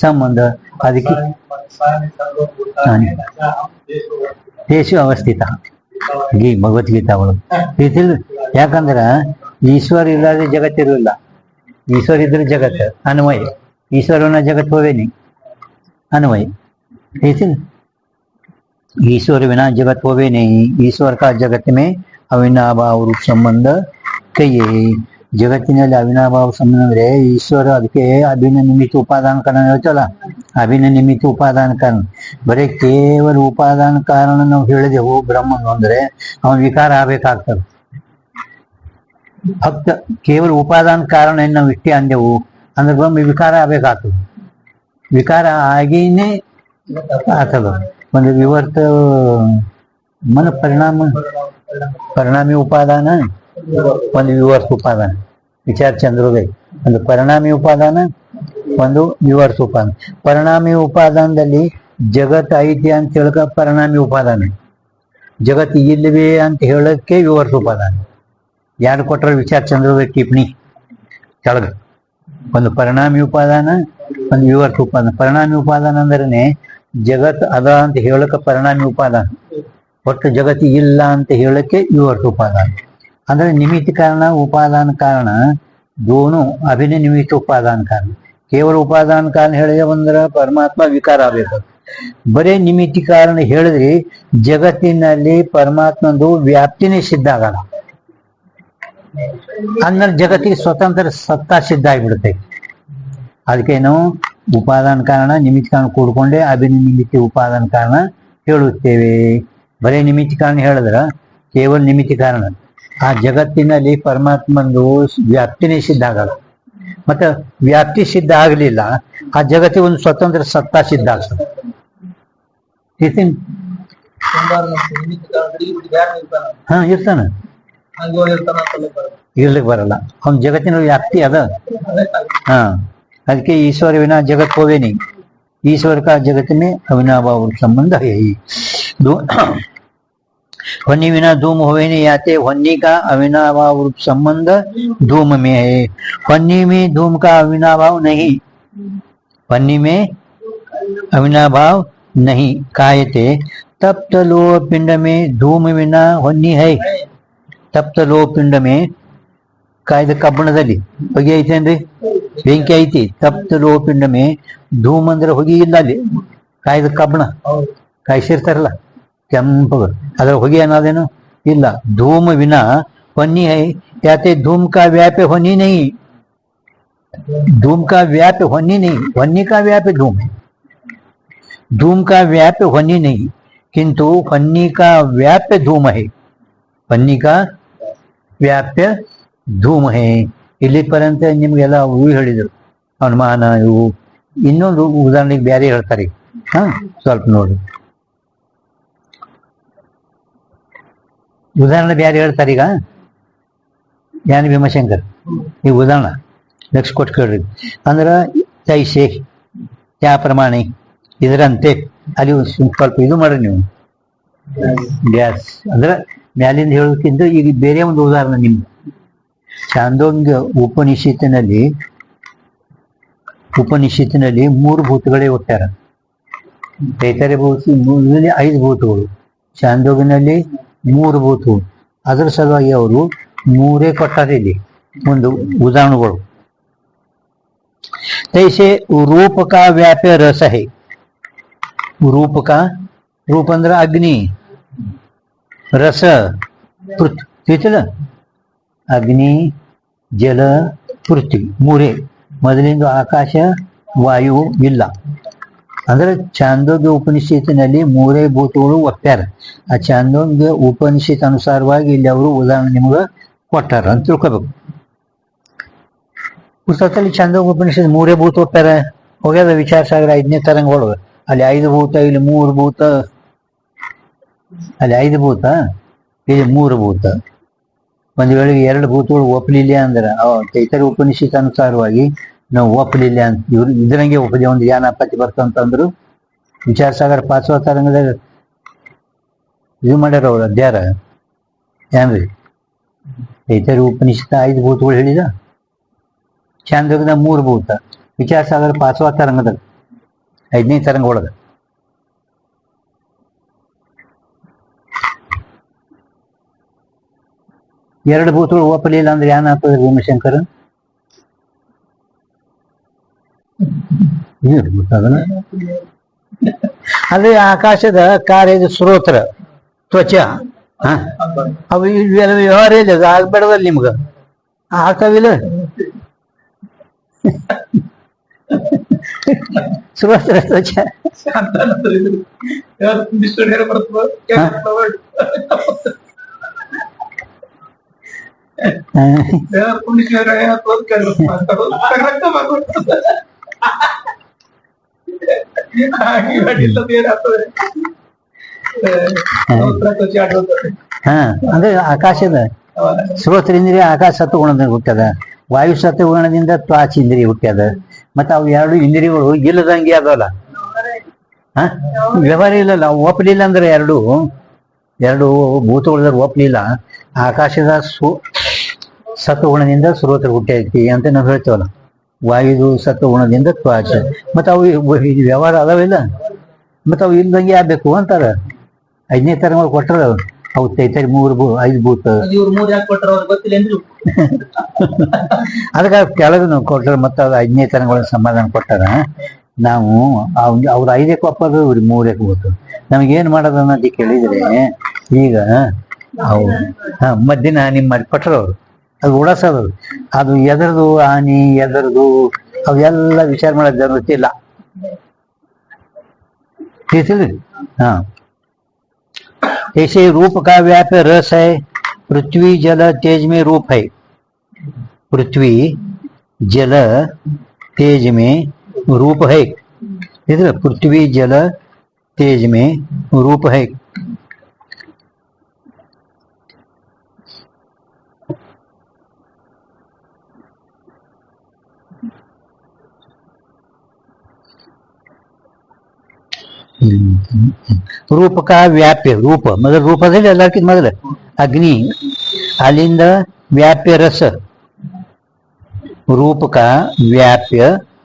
ಸಂಬಂಧ. ಅದಕ್ಕೆ ದೇಶ ಅವಸ್ಥಿತ ಈ ಭಗವದ್ಗೀತಾ ಒಳಗೆ ಯಾಕಂದ್ರ ಈಶ್ವರ ಇಲ್ಲದೆ ಜಗತ್ತಿರಲಿಲ್ಲ, ईश्वर इधर जगत है अन्वय, ईश्वर होना जगत होवे नहीं अन्वय। ईश्वर बिना जगत होवे नहीं, ईश्वर का जगत में अविनाभाव रूप संबंध कहिए। ಜಗತ್ತಿನಲ್ಲಿ ಅವಿನಾಭಾವ ಸಂಬಂಧ ಅಂದ್ರೆ ಈಶ್ವರ. ಅದಕ್ಕೆ ಅಭಿನ್ನ ನಿಮಿತ್ತ ಉಪಾದಾನ ಕಾರಣ ಹೇಳ್ತಲ್ಲ, ಅಭಿನ್ನ ನಿಮಿತ್ತ ಉಪಾದಾನ ಕಾರಣ. ಬರೀ ಕೇವಲ ಉಪಾದಾನ ಕಾರಣ ನಾವು ಹೇಳಿದೆವು ಬ್ರಹ್ಮನು ಅಂದ್ರೆ ಅವನ ವಿಕಾರ ಆಗ್ಬೇಕಾಗ್ತದೆ. ಫಕ್ತ ಕೇವಲ ಉಪಾದಾನ ಕಾರಣ ನಾವು ಇಷ್ಟೇ ಅಂದೆವು ಅಂದ್ರೆ ಬ್ರಹ್ಮ ವಿಕಾರ ಆಗ್ಬೇಕಾಗ್ತದೆ. ವಿಕಾರ ಆಗಿನೇ ಆಗ್ತದ. ಒಂದು ವಿವರ್ತ ಮನ ಪರಿಣಾಮಿ ಉಪಾದಾನ, ಒಂದು ವಿವರ್ತ ಉಪಾದಾನ. ವಿಚಾರ ಚಂದ್ರೋದಯ ಒಂದು ಪರಿಣಾಮಿ ಉಪಾದಾನ, ಒಂದು ವಿವರ್ತ ಉಪಾದಾನ. ಪರಿಣಾಮಿ ಉಪಾದಾನದಲ್ಲಿ ಜಗತ್ ಐತಿ ಅಂತ ಹೇಳಕ ಪರಿಣಾಮಿ ಉಪಾದಾನ, ಜಗತ್ ಇಲ್ಲವೇ ಅಂತ ಹೇಳಕ್ಕೆ ವಿವರ್ತ ಉಪಾದಾನ. ಯಾರು ಕೊಟ್ಟರೆ ವಿಚಾರ ಚಂದ್ರೋದಯ ಟಿಪ್ಪಣಿ ಕೆಳಗ ಒಂದು ಪರಿಣಾಮಿ ಉಪಾದಾನ, ಒಂದು ವಿವರ್ತ ಉಪಾದಾನ. ಪರಿಣಾಮಿ ಉಪಾದಾನ ಅಂದ್ರೆ ಜಗತ್ ಅದ ಅಂತ ಹೇಳಕ್ಕೆ ಪರಿಣಾಮಿ ಉಪಾದಾನ, ಒಟ್ಟು ಜಗತ್ತು ಇಲ್ಲ ಅಂತ ಹೇಳಕ್ಕೆ ವಿವರ್ತ ಉಪಾದಾನ. ಅಂದ್ರೆ ನಿಮಿತ್ತ ಕಾರಣ ಉಪಾದಾನ ಕಾರಣ ದೋನು ಅಭಿನಯ ನಿಮಿತ್ತ ಉಪಾದಾನ ಕಾರಣ. ಕೇವಲ ಉಪಾದಾನ ಕಾರಣ ಹೇಳಿದ್ರೆ ಬಂದ್ರೆ ಪರಮಾತ್ಮ ವಿಕಾರ ಆಗ್ಬೇಕು. ಬರೇ ನಿಮಿತ್ತಿ ಕಾರಣ ಹೇಳಿದ್ರೆ ಜಗತ್ತಿನಲ್ಲಿ ಪರಮಾತ್ಮಂದು ವ್ಯಾಪ್ತಿನೇ ಸಿದ್ಧ ಆಗಲ್ಲ. ಅಂದ್ರೆ ಜಗತ್ತಿಗೆ ಸ್ವತಂತ್ರ ಸತ್ತಾ ಸಿದ್ಧ ಆಗಿಬಿಡುತ್ತೆ. ಅದಕ್ಕೆ ನಾವು ಉಪಾದಾನ ಕಾರಣ ನಿಮಿತ್ತ ಕಾರಣ ಕೂಡ್ಕೊಂಡೆ ಅಭಿನಯ ನಿಮಿತ್ತಿ ಉಪಾದಾನ ಕಾರಣ ಹೇಳುತ್ತೇವೆ. ಬರೇ ನಿಮಿತ್ತ ಕಾರಣ ಹೇಳಿದ್ರ ಕೇವಲ ನಿಮಿತ್ತಿ ಕಾರಣ, ಆ ಜಗತ್ತಿನಲ್ಲಿ ಪರಮಾತ್ಮಂದು ವ್ಯಾಪ್ತಿನೇ ಸಿದ್ಧ ಆಗಲ್ಲ. ಮತ್ತೆ ವ್ಯಾಪ್ತಿ ಸಿದ್ಧ ಆಗಲಿಲ್ಲ, ಆ ಜಗತ್ತಿಗೆ ಒಂದು ಸ್ವತಂತ್ರ ಸತ್ತಾ ಸಿದ್ಧ ಆಗ್ತದೆ. ಹಾ ಇರ್ತಾನ, ಇರ್ಲಿಕ್ಕೆ ಬರಲ್ಲ. ಅವ್ನ ಜಗತ್ತಿನ ವ್ಯಾಪ್ತಿ ಅದ. ಹಾ, ಅದಕ್ಕೆ ईश्वर विना जगत होवे नहीं, ईश्वर का जगत में अविनाभाव संबंध है ही. वन्नी विना धूम होवे नहीं आते, वन्नी का अविनाभाव रूप संबंध धूम में है. वन्नी में धूम का अविनाभाव नहीं, वन्नी में अविनाभाव नहीं. कायते तप्त लोह पिंड में धूम विना वन्नी है. तप्त लोह पिंड में ಕಾಯ್ದ ಕಬ್ಬಣದಲ್ಲಿ ಹೊಗೆ ಐತೇನ್ರಿ, ಬೆಂಕಿ ಐತಿ. ತಪ್ತ ಲೋಹ ಪಿಂಡ ಮೇ ಧೂಮ್ ಅಂದ್ರೆ ಹೊಗೆ ಇಲ್ಲ. ಅಲ್ಲಿ ಕಾಯ್ದ ಕಬ್ಬಣ ಕಾಯಿಸಿರ್ತಾರಲ್ಲ ಕೆಂಪಗ, ಅದ್ರ ಹೊಗೆ ಅನ್ನೋದೇನು ಇಲ್ಲ. ಧೂಮ್ ವಿನಾ ಹೊನ್ನಿ ಹೈ, ಯಾತೆ ಧೂಮ್ ಕಾ ವ್ಯಾಪ್ಯ ಹೊನ್ನಿ ನೈ. धूम का व्याप्य होनी नहीं, वन्नी का व्याप्य धूम है. धूम का व्याप्य होनी नहीं, किंतु वन्नी का व्याप्य धूम है. वन्नी का ವ್ಯಾಪ್ಯ ಧೂಮ ಹೇ. ಇಲ್ಲಿ ಪರ್ಯಂತ ನಿಮ್ಗೆಲ್ಲ ಹೂ ಹೇಳಿದರು, ಅನುಮಾನ ಇವು. ಇನ್ನೊಂದು ಉದಾಹರಣೆಗೆ ಬೇರೆ ಹೇಳ್ತಾರೆ. ಹಾ, ಸ್ವಲ್ಪ ನೋಡಿ ಉದಾಹರಣೆ ಬೇರೆ ಹೇಳ್ತಾರೆ. ಈಗ ಜ್ಞಾನ ಭೀಮಶಂಕರ್ ಈ ಉದಾಹರಣೆ ಲಕ್ಷ ಕೊಟ್ಟು ಕೇಳ್ರಿ. ಅಂದ್ರೆ ತೈಸೆ ಯಾವ ಪ್ರಮಾಣ ಇದರಂತೆ ಅಲ್ಲಿ ಸ್ವಲ್ಪ ಇದು ಮಾಡ್ರಿ ನೀವು. ಗ್ಯಾಸ್ ಅಂದ್ರೆ ಮ್ಯಾಲಿಂದ ಹೇಳೋದಕ್ಕಿಂತ ಈಗ ಬೇರೆ ಒಂದು ಉದಾಹರಣೆ ನಿಮ್ಗೆ. ಚಾಂದೋಗ್ಯ ಉಪನಿಷತ್ತಿನಲ್ಲಿ 3 ಭೂತಗಳೇ ಹುಟ್ಟಾರ. ತೈತರೆ ಭೂತದಲ್ಲಿ 5 ಭೂತಗಳು, ಚಾಂದೋಗ್ಯನಲ್ಲಿ 3 ಭೂತಗಳು. ಅದರ ಸಲುವಾಗಿ ಅವರು 3 ಕೊಟ್ಟಾರೆ ಇಲ್ಲಿ ಒಂದು ಉದಾಹರಣೆಗಳು. तैसे रूप का व्याप्य रस है. रूप का, रूप अंदर अग्नि, रस पृथ्वी, अग्नि जल पृथ्वी ಮೂರೇ. ಮೊದಲಿಂದ ಆಕಾಶ ವಾಯು ಇಲ್ಲ. ಅಂದ್ರೆ ಚಾಂದೋಗ್ಯ ಉಪನಿಷತ್ತಿನಲ್ಲಿ 3 ಭೂತಗಳು ಒಟ್ಟಾರ. ಆ ಚಾಂದೋಗ್ಯ ಉಪನಿಷತ್ ಅನುಸಾರವಾಗಿ ಇಲ್ಲಿ ಅವರು ಉದಾಹರಣೆ ನಿಮ್ಗೆ ಕೊಟ್ಟಾರ ಅಂತ ತಿಳ್ಕೋಬೇಕು. ಪುಸ್ತಕದಲ್ಲಿ ಚಾಂದೋಗ್ಯ ಉಪನಿಷತ್ 3 ಭೂತ ಒಟ್ಟಾರ ಹೋಗ್ಯದ. ವಿಚಾರ ಸಾಗರ 5ನೇ ತರಂಗ ಒಳಗೆ ಅಲ್ಲಿ 5 ಭೂತ, ಇಲ್ಲಿ 3 ಭೂತ. ಅಲ್ಲಿ 5 ಭೂತ, ಇಲ್ಲಿ 3 ಭೂತ. ಒಂದು ವೇಳೆ 2 ಭೂತಗಳು ಒಪ್ಪಲಿಲ್ಲ ಅಂದ್ರೆ ತೈತರಿ ಉಪನಿಷತ್ ಅನುಸಾರವಾಗಿ ನಾವು ಒಪ್ಪಲಿಲ್ಲ ಅಂತ ಇವ್ರು ಇದರಂಗೆ ಒಪ್ಪದೆ ಒಂದು ಯಾನಾಪತಿ ಬರ್ತಂತಂದ್ರು. ವಿಚಾರ ಸಾಗರ 5ವ ತರಂಗದಾಗ ಇದು ಮಾಡ್ಯಾರ ಅವ್ರು ಅಧ್ಯಾರ. ಏನ್ರಿ, ತೈತರಿ ಉಪನಿಷತ್ 5 ಭೂತಗಳು ಹೇಳಿದ, ಚಾಂದೋಗ್ಯದ 3 ಭೂತ, ವಿಚಾರ ಸಾಗರ 5ವ ತರಂಗದಾಗ 5ನೇ ತರಂಗ ಒಳಗ. ಎರಡು ಭೂತಗಳು ಒಪ್ಪಲಿಲ್ಲ ಅಂದ್ರೆ ಏನಾಗ್ತದೆ ಭೀಮಶಂಕರ? ಅದೇ ಆಕಾಶದ ಕಾರ್ಯದ ಸ್ರೋತ್ರ ತ್ವಚ, ಅವು ಇವೆಲ್ಲ ವ್ಯವಹಾರ ಇಲ್ಲ, ಅದು ಆಗ್ಬೇಡವಲ್ಲ ನಿಮ್ಗ. ಆಗ್ತಾವಿಲ್ಲ ಸ್ರೋತ್ರ ತ್ವಚ. ಅಂದ್ರೆ ಆಕಾಶದ ಸ್ರೋತ್ರ ಇಂದ್ರಿಯ ಆಕಾಶ ಸತ್ವಗುಣದಿಂದ ಹುಟ್ಟ್ಯದ, ವಾಯು ಸತ್ವಗುಣದಿಂದ ತ್ವಾಚ ಇಂದ್ರಿಯ ಹುಟ್ಟ್ಯದ. ಮತ್ತೆ ಅವು 2 ಇಂದ್ರಿಯಗಳು ಇಲ್ಲದಂಗೆ ಅದಲ್ಲ, ವ್ಯವಹಾರ ಇಲ್ಲಲ್ಲ. ಒಪ್ಪಲಿಲ್ಲ ಅಂದ್ರೆ ಎರಡು ಭೂತಗಳ ಒಪ್ಪಲಿಲ್ಲ. ಆಕಾಶದ ಸತ್ವಗುಣದಿಂದ ಸ್ರೋತ್ರ ಹುಟ್ಟೈತಿ ಅಂತ ನಾವು ಹೇಳ್ತೇವಲ್ಲ. ವಾಯುದು ಸತ್ವಗುಣದಿಂದ ತ್ವಾಚ. ಮತ್ತೆ ಅವು ವ್ಯವಹಾರ ಅದಾವಿಲ್ಲ, ಮತ್ತೆ ಅವು ಇಲ್ದಂಗೆ ಆಗ್ಬೇಕು ಅಂತಾರ. 5ನೇ ತರಗಳು ಕೊಟ್ಟರ ಅವು ತೈತರಿ 5 ಭೂತ ಅದಕ್ಕೆ ಕೆಳಗೆ ನಾವು ಕೊಟ್ಟರೆ ಮತ್ತೆ ಅದು 5ನೇ ತರಗಳ ಸಮಾಧಾನ ಕೊಟ್ಟಾರ. ನಾವು ಅವ್ರ 5 ಒಪ್ಪದು ಇವ್ರಿಗೆ 3 ಹೋಗ್ತದೆ. ನಮಗೇನ್ ಮಾಡೋದು ಅನ್ನೋದು ಕೇಳಿದ್ರೆ ಈಗ ಅವು ಮಧ್ಯಾಹ್ನ ನಿಮ್ಮ ಕೊಟ್ಟರು ಅವರು ಅದು ಉಡಸೋದು, ಅದು ಎದರದು ಹಾನಿ ಎದರದು ಅವೆಲ್ಲ ವಿಚಾರ ಮಾಡೋದು ಜರುರತಿ ಇಲ್ಲ. ತಿಳಿಸಿದ್ರಿ? हाँ, ऐसे रूप का व्याप्य रस है, पृथ्वी जल तेज में रूप है. पृथ्वी जल तेज में रूप है. इधर पृथ्वी जल तेज में रूप है. रूप का व्याप्य रूप मतलब रूप ಎಲ್ಲಕ್ಕಿಂತ ಮೊದಲ अग्नि, अलिंद व्याप्य रस. रूप का व्याप्य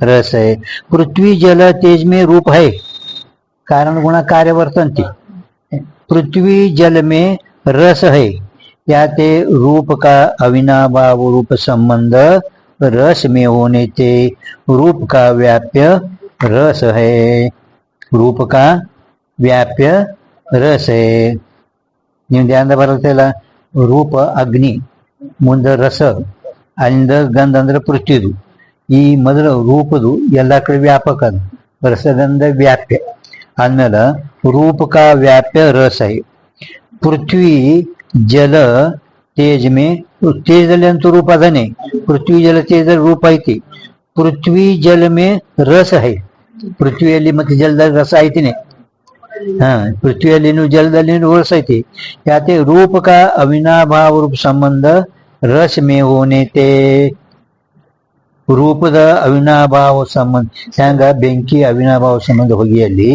रस है. पृथ्वी जल तेज में रूप है, कारण गुण कार्य वर्तन्ति. पृथ्वी जल में रस है, याते रूप का अविनाभाव रूप संबंध रस में होने से रूप का व्याप्य रस है. रूप का व्याप्य रस है. ನೀವು ಧ್ಯಾನ ಬರುತ್ತಿಲ್ಲ. ರೂಪ ಅಗ್ನಿ, ಮುಂದೆ ರಸ, ಅಲ್ಲಿಂದ ಗಂಧ ಅಂದ್ರೆ ಪೃಥ್ವಿದು. ಈ ಮೊದಲು ರೂಪದು ಎಲ್ಲ ಕಡೆ ವ್ಯಾಪಕ, ಅದು ರಸಗಂಧ ವ್ಯಾಪ್ಯ ಆದ್ಮೇಲೆ ರೂಪ का व्याप्य रस है. पृथ्वी जल तेज में तेजದಲ್ಲಿ ಅಂತೂ ರೂಪ ಅದನೆ. पृथ्वी जल तेजದಲ್ಲಿ ರೂಪ ಐತಿ. पृथ्वी जल में रस है. ಪೃಥ್ವಿಯಲ್ಲಿ ಮತ್ತೆ ಜಲದಲ್ಲಿ ರಸ ಐತಿನೇ. ಪೃಥ್ವಿಯಲ್ಲಿನೂ ಜಲದಲ್ಲಿ ರಸ ಐತಿ. ಯಾತೆ ರೂಪ का ಅವಿನಾಭಾವ ರೂಪ ಸಂಬಂಧ ರಸ ಮೇ ಹೋನೇತೆ. ರೂಪದ ಅವಿನಾಭಾವ ಸಂಬಂಧ ಹ್ಯಾಂಗ ಬೆಂಕಿ ಅವಿನಾಭಾವ ಸಂಬಂಧ ಹೊಗೆಯಲ್ಲಿ,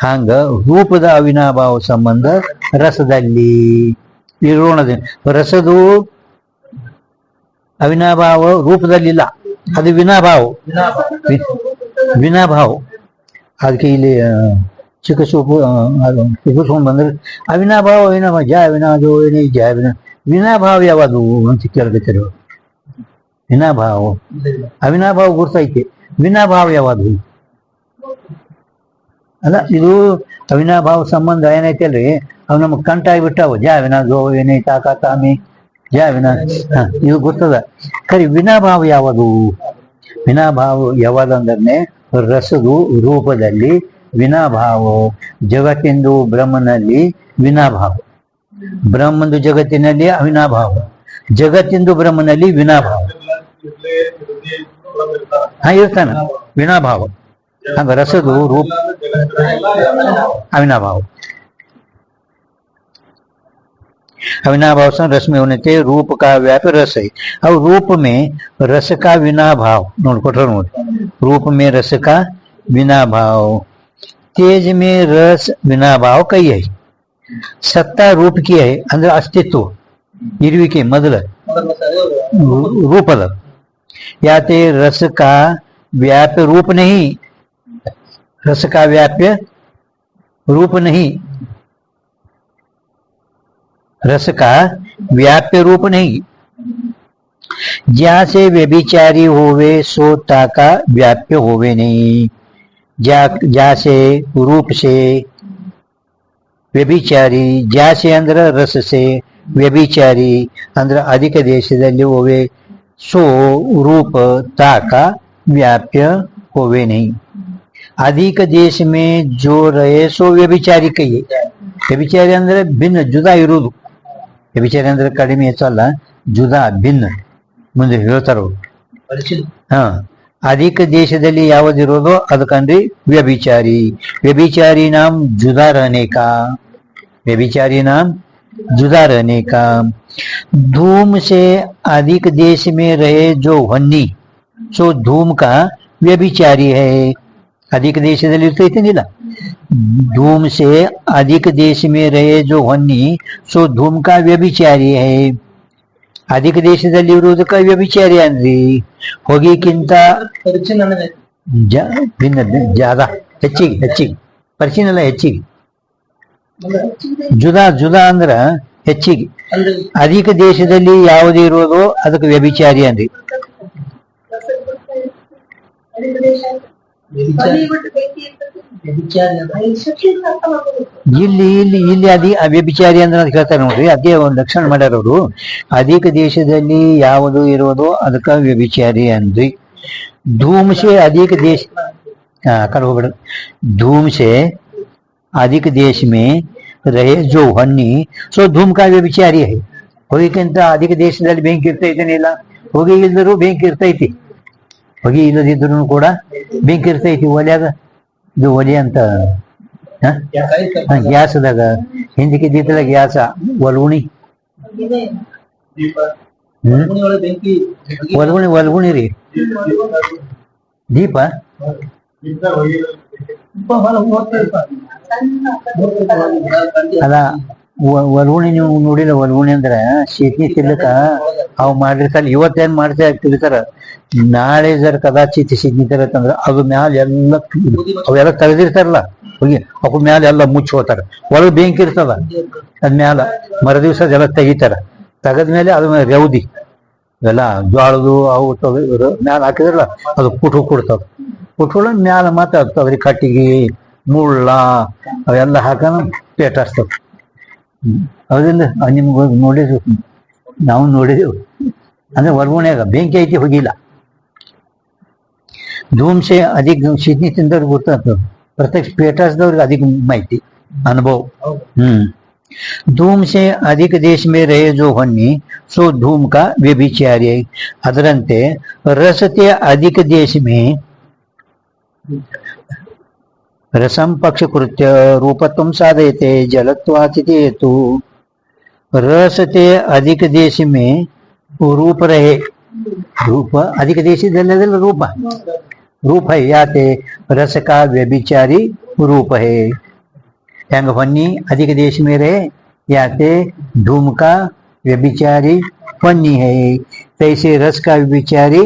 ಹಂಗ ರೂಪದ ಅವಿನಾಭಾವ ಸಂಬಂಧ ರಸದಲ್ಲಿ ಇರೋಣದ. ರಸದು ಅವಿನಾಭಾವ ರೂಪದಲ್ಲಿಲ್ಲ, ಅದು ವಿನಾಭಾವ. ವಿನಾಭಾವ ಅದಕ್ಕೆ ಇಲ್ಲಿ ಚಿಕ್ಕ ಸೂಪು ಉಗಿಸ್ಕೊಂಡು ಬಂದ್ರೆ ಅವಿನಾಭಾವ ವಿನಾಭಾವ ಜ ವಿನಾದು ಜ ವಿನಾಭಾವ ಯಾವುದು ಅಂತ ಕೇಳ್ಬೇಕಿರು. ವಿನಾಭಾವ ಅವಿನಾಭಾವ ಗುರ್ತೈತಿ, ವಿನಾಭಾವ ಯಾವುದು ಅಲ್ಲ. ಇದು ಅವಿನಾಭಾವ ಸಂಬಂಧ ಏನೈತಿ ಅಲ್ರಿ, ಅವು ನಮ್ಗೆ ಕಂಟ ಆಗಿಬಿಟ್ಟಾವು. ಜ ವಿನಾದು ಏನೈತಿ ತಾಕಾತಾಮಿ ಜ ವಿನಾ ಇದು ಗೊತ್ತದ. ಖರಿ ವಿನಾಭಾವ ಯಾವುದು? ವಿನಾಭಾವ ಯಾವಾದಂದ್ರೆ ರಸದು ರೂಪದಲ್ಲಿ ವಿನಾಭಾವ, ಜಗತ್ತಿಂದು ಬ್ರಹ್ಮನಲ್ಲಿ ವಿನಾಭಾವ, ಬ್ರಹ್ಮಂದು ಜಗತ್ತಿನಲ್ಲಿ ಅವಿನಾಭಾವ, ಜಗತ್ತಿಂದು ಬ್ರಹ್ಮನಲ್ಲಿ ವಿನಾಭಾವ. ಇರ್ತಾನ ವಿನಾಭಾವ. ಹಂಗ ರಸದು ರೂಪ अविनाभाव. अविनाभाव से रस में होने से रूप का व्याप्य रस है. अब रूप में रस का विनाभाव नोट रूप में रस का विनाभाव. तेज में रस विनाभाव कई है. सत्ता रूप की है अंदर अस्तित्व इरुविके ಮೊದಲ ರೂಪದ. याते रस का व्याप्य रूप नहीं, रस का व्याप्य रूप नहीं, रस का व्याप्य रूप नहीं. ज्या से व्यभिचारी होवे सो ताका व्याप्य होवे नहीं. ज्या से रूप से ವ್ಯಭಿಚಾರಿ, ಜಾಸೆ ಅಂದ್ರೆ ರಸ से ವ್ಯಭಿಚಾರಿ ಅಂದ್ರೆ ಅಧಿಕ ದೇಶದಲ್ಲಿ ಹೋವೆ. सो रूप ताका व्याप्य होवे नहीं. अधिक देश में जो रहे सो ವ್ಯಭಿಚಾರಿ ಕೈಯೇ. ವ್ಯಭಿಚಾರಿ ಅಂದ್ರೆ ಭಿನ್ನ ಜುದಾ ಇರುವುದು. ವ್ಯಭಿಚಾರಿ ಅಂದ್ರೆ ಕಡಿಮೆ ಹೆಚ್ಚಲ್ಲ, ಜುದಾ ಭಿನ್ನ ಮುಂದೆ ಹೇಳ್ತಾರ. ಅಧಿಕ ದೇಶದಲ್ಲಿ ಯಾವುದಿರೋದೋ ಅದಕ್ಕಂದ್ರೆ ವ್ಯಭಿಚಾರಿ. ವ್ಯಭಿಚಾರಿ नाम जुदा रहने का, व्यभिचारी नाम जुदा रहने का. धूम से अधिक देश में रहे जो वन्नी सो धूम का व्यभिचारी है. अधिक ದೇಶದಲ್ಲಿ ಇರ್ತಿಲ್ಲ. धूम से अधिक देश में रहे जो वन्नी सो धूम का व्यभिचारी है. ಅಧಿಕ ದೇಶದಲ್ಲಿ ಇರುವುದಕ್ಕೆ ವ್ಯಭಿಚಾರಿ ಅಂದ್ರಿ. ಹೊಗೆಕ್ಕಿಂತ ಭಿನ್ನ ಜಾದ ಹೆಚ್ಚಿಗೆ ಪರಿಚಯನಲ್ಲ ಹೆಚ್ಚಿಗೆ. ಜುದಾ ಅಂದ್ರ ಹೆಚ್ಚಿಗೆ. ಅಧಿಕ ದೇಶದಲ್ಲಿ ಯಾವುದು ಇರೋದು ಅದಕ್ಕೆ ವ್ಯಭಿಚಾರಿ ಅಂದ್ರಿ. ಇಲ್ಲಿ ವ್ಯಭಿಚಾರಿ ಅಂದ್ರೆ ಅಂತ ಹೇಳ್ತಾರೆ ನೋಡ್ರಿ, ಅದೇ ಒಂದು ಲಕ್ಷಣ ಮಾಡ್ಯಾರ ಅವರು. ಅಧಿಕ ದೇಶದಲ್ಲಿ ಯಾವುದು ಇರೋದು ಅದಕ್ಕ ವ್ಯಭಿಚಾರಿ ಅಂದ್ರಿ. धूम से अधिक देश करो धूम से अधिक देश में रहे जो हन्नी सो धूम का व्यभिचारी है. ಹೊಗೆಕ್ಕಿಂತ ಅಧಿಕ ದೇಶದಲ್ಲಿ ಬೆಂಕಿ ಇರ್ತೈತೇನಿಲ್ಲ, ಹೊಗೆ ಇಲ್ದರೂ ಬೆಂಕಿ ಇರ್ತೈತಿ, ಹೊಗೆ ಇಲ್ಲದಿದ್ರು ಕೂಡ ಬೆಂಕಿ ಇರ್ತೈತಿ. ಒಲ್ಯಾಗ ಇದು ಒಲೆ ಅಂತ ಗ್ಯಾಸ್ದಾಗ ಹಿಂದಕ್ಕಿದ್ದಿತ್ತಲ್ಲ ಗ್ಯಾಸ ಒಲ್ಗುಣಿ ಒಲ್ಗುಣಿ ರೀ ದೀಪ ಅಲ್ಲ ಒಲ್ಗುಣಿ ನೀವು ನೋಡಿಲ್ಲ. ಒಲ್ಗುಣಿ ಅಂದ್ರ ಶೀತಿ ತಿರ್ಲಕ ಅವ್ ಮಾಡಿರ್ತಾರ. ಇವತ್ತೇನ್ ಮಾಡ್ತಾ ತಿಳ್ತಾರ, ನಾಳೆ ಜರ ಕದಾಚಿತ್ ಸಿದ್ನಿ ತರತ್ತಂದ್ರ ಅದು ಮ್ಯಾಲ ಎಲ್ಲ ಅವೆಲ್ಲ ತೆಗೆದಿರ್ತಾರಲ್ಲ ಹೋಗಿ ಅವ್ರ ಮ್ಯಾಲ ಎಲ್ಲ ಮುಚ್ಚಿ ಹೋಗ್ತಾರ. ಒಳಗ್ ಬೆಂಕಿ ಇರ್ತದ ಅದ್ ಮ್ಯಾಲ ಮರದಿವ್ಸ ಎಲ್ಲ ತೆಗಿತಾರ. ತೆಗದ್ಮೇಲೆ ಅದ ರೆವದಿ ಇವೆಲ್ಲ ಜ್ವಾಳದು ಅವು ಮ್ಯಾಲ ಹಾಕಿದ್ರಲ್ಲ ಅದು ಪುಟ್ಟು ಕೊಡ್ತಾವ. ಪುಟ್ಕೊಳ ಮ್ಯಾಲ ಮಾತ್ರ ಆಗ್ತಾವ್ರಿ ಕಟ್ಟಿಗೆ ಮುಳ್ಳ ಅವೆಲ್ಲ ಹಾಕನ ಪೇಟ ಹಚ್ತಾವ. ಹೌದಿಲ್ಲ? ನಿಮ್ಗೆ ನೋಡಿದ್ವಿ, ನಾವು ನೋಡಿದೆವು. ಅಂದ್ರೆ ಹೊರಗುಣ್ಯಾಗ ಬೆಂಕಿ ಐತಿ ಹೋಗಿಲ್ಲ. ಧೂಮ್ಸೆ ಅಧಿಕ ಶಿದ್ನಿ ತಿಂದವ್ರಿಗೆ ಗೊತ್ತಾಗ್ತದೆ, ಪ್ರತ್ಯಕ್ಷ ಪೇಟ ಹಚ್ದವ್ರಿಗೆ ಅಧಿಕ ಮಾಹಿತಿ ಅನುಭವ. धूम से अधिक देश में रहे जो हन्नी सो धूम का व्यभिचारी. ಅದರಂತೆ ರಸತೆ ಅಧಿಕ ದೇಶ में रसम पक्ष कृत्य रूपत्वं साधयते जलत्वाचिते हेतु. रसते अधिक देश में रूप रहे, रूप अधिक देशदल्ಲೆಲ್ಲ रूप है याते रस का व्यभिचारी रूप है. ಹೆಂಗ ಹೊನ್ನಿ ಅಧಿಕ ದೇಶ में रहे याते धूम का व्यभिचारी ಹೊನ್ನಿ है, तैसे रस का व्यभिचारी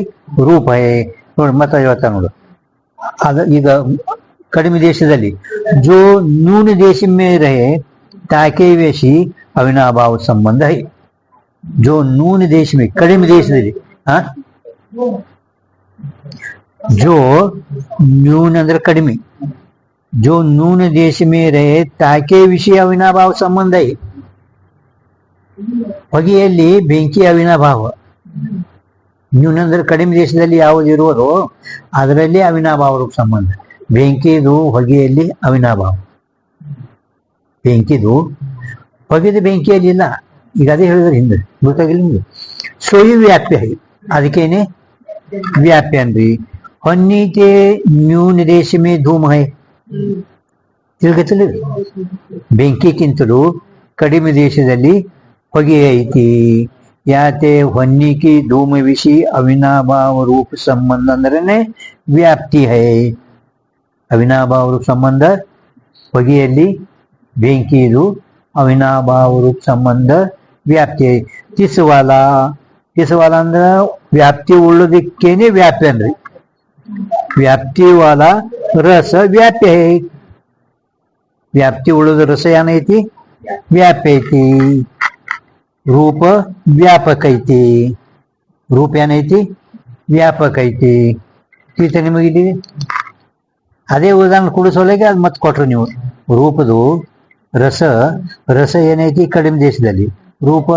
रूप है. ನೋಡಿ ಮತ್ತ ಹೇಳ್ತಾ ನೋಡು. ಅದ ಈಗ ಕಡಿಮೆ ದೇಶದಲ್ಲಿ जो न्यून देश में रहे ताके वेशी अविनाभाव संबंध है. जो न्यून देश में कಡಿಮೆ ದೇಶದಲ್ಲಿ जो न्यून ಅಂದ್ರೆ ಕಡಿಮೆ, जो नून देश में रहे ताके विषय अविनाभाव संबंध है. ಹೊಗೆಯಲ್ಲಿ ಬೆಂಕಿ ಅವಿನಾಭಾವ. ನ್ಯೂನ ಅಂದ್ರೆ ಕಡಿಮೆ ದೇಶದಲ್ಲಿ ಯಾವುದು ಇರುವುದೋ ಅದರಲ್ಲಿ ಅವಿನಾಭಾವ ರೂಪ ಸಂಬಂಧ. ಬೆಂಕಿದು ಹೊಗೆಯಲ್ಲಿ ಅವಿನಾಭಾವ. ಬೆಂಕಿದು ಹೊಗೆದು ಬೆಂಕಿಯಲ್ಲಿ ಇಲ್ಲ. ಈಗ ಅದೇ ಹೇಳಿದ್ರೆ ಹಿಂದೆ ಗೊತ್ತಾಗಿಲ್ಲ ನಿಮ್ಗೆ. ಸೋಯು ವ್ಯಾಪ್ಯ ಅದಕ್ಕೇನೆ ವ್ಯಾಪ್ಯ ಅನ್ರಿ. ಹೊನ್ನಿಗೆ ನ್ಯೂನ ದೇಶ ಮೇ ಧೂಮ ಹೈ ತಿಳ್ಕತ್ತಲ್ಲ. ಬೆಂಕಿಗಿಂತಲೂ ಕಡಿಮೆ ದೇಶದಲ್ಲಿ ಹೊಗೆ ಐತಿ. ಯಾತೆ ಹೊನ್ನಿಕಿ ಧೂಮ ವಿಷಿ ಅವಿನಾಭಾವ ರೂಪ ಸಂಬಂಧ ಅಂದ್ರೇನೆ ವ್ಯಾಪ್ತಿ ಹೈ. ಅವಿನಾಭಾವ ರೂಪ ಸಂಬಂಧ ಹೊಗೆಯಲ್ಲಿ ಬೆಂಕಿದು ಅವಿನಾಭಾವ ರೂಪ ಸಂಬಂಧ ವ್ಯಾಪ್ತಿ ಹೈ. ತಿಸುವಾಲ ಅಂದ್ರ ವ್ಯಾಪ್ತಿ ಉಳ್ಳೋದಕ್ಕೇನೆ ವ್ಯಾಪ್ತಿ ಅನ್ರಿ. ವ್ಯಾಪ್ತಿ ವಾಲ ರಸ ವ್ಯಾಪ್ಯ ಹೈ. ವ್ಯಾಪ್ತಿ ಉಳ್ಳೋದು ರಸ ಏನೈತಿ ವ್ಯಾಪ್ಯ ಐತಿ. ರೂಪ ವ್ಯಾಪಕ ಐತಿ. ರೂಪ ಏನೈತಿ ವ್ಯಾಪಕ ಐತಿ. ತಿಳಿತ ನಿಮಗಿಲ್ಲಿ ಅದೇ ಉದಾಹರಣೆ ಕೊಡಿಸೋಲೆಗೆ ಅದು ಮತ್ತೆ ಕೊಟ್ರು ನೀವು. ರೂಪದು ರಸ ಏನೈತಿ ಕಡಿಮೆ ದೇಶದಲ್ಲಿ, ರೂಪ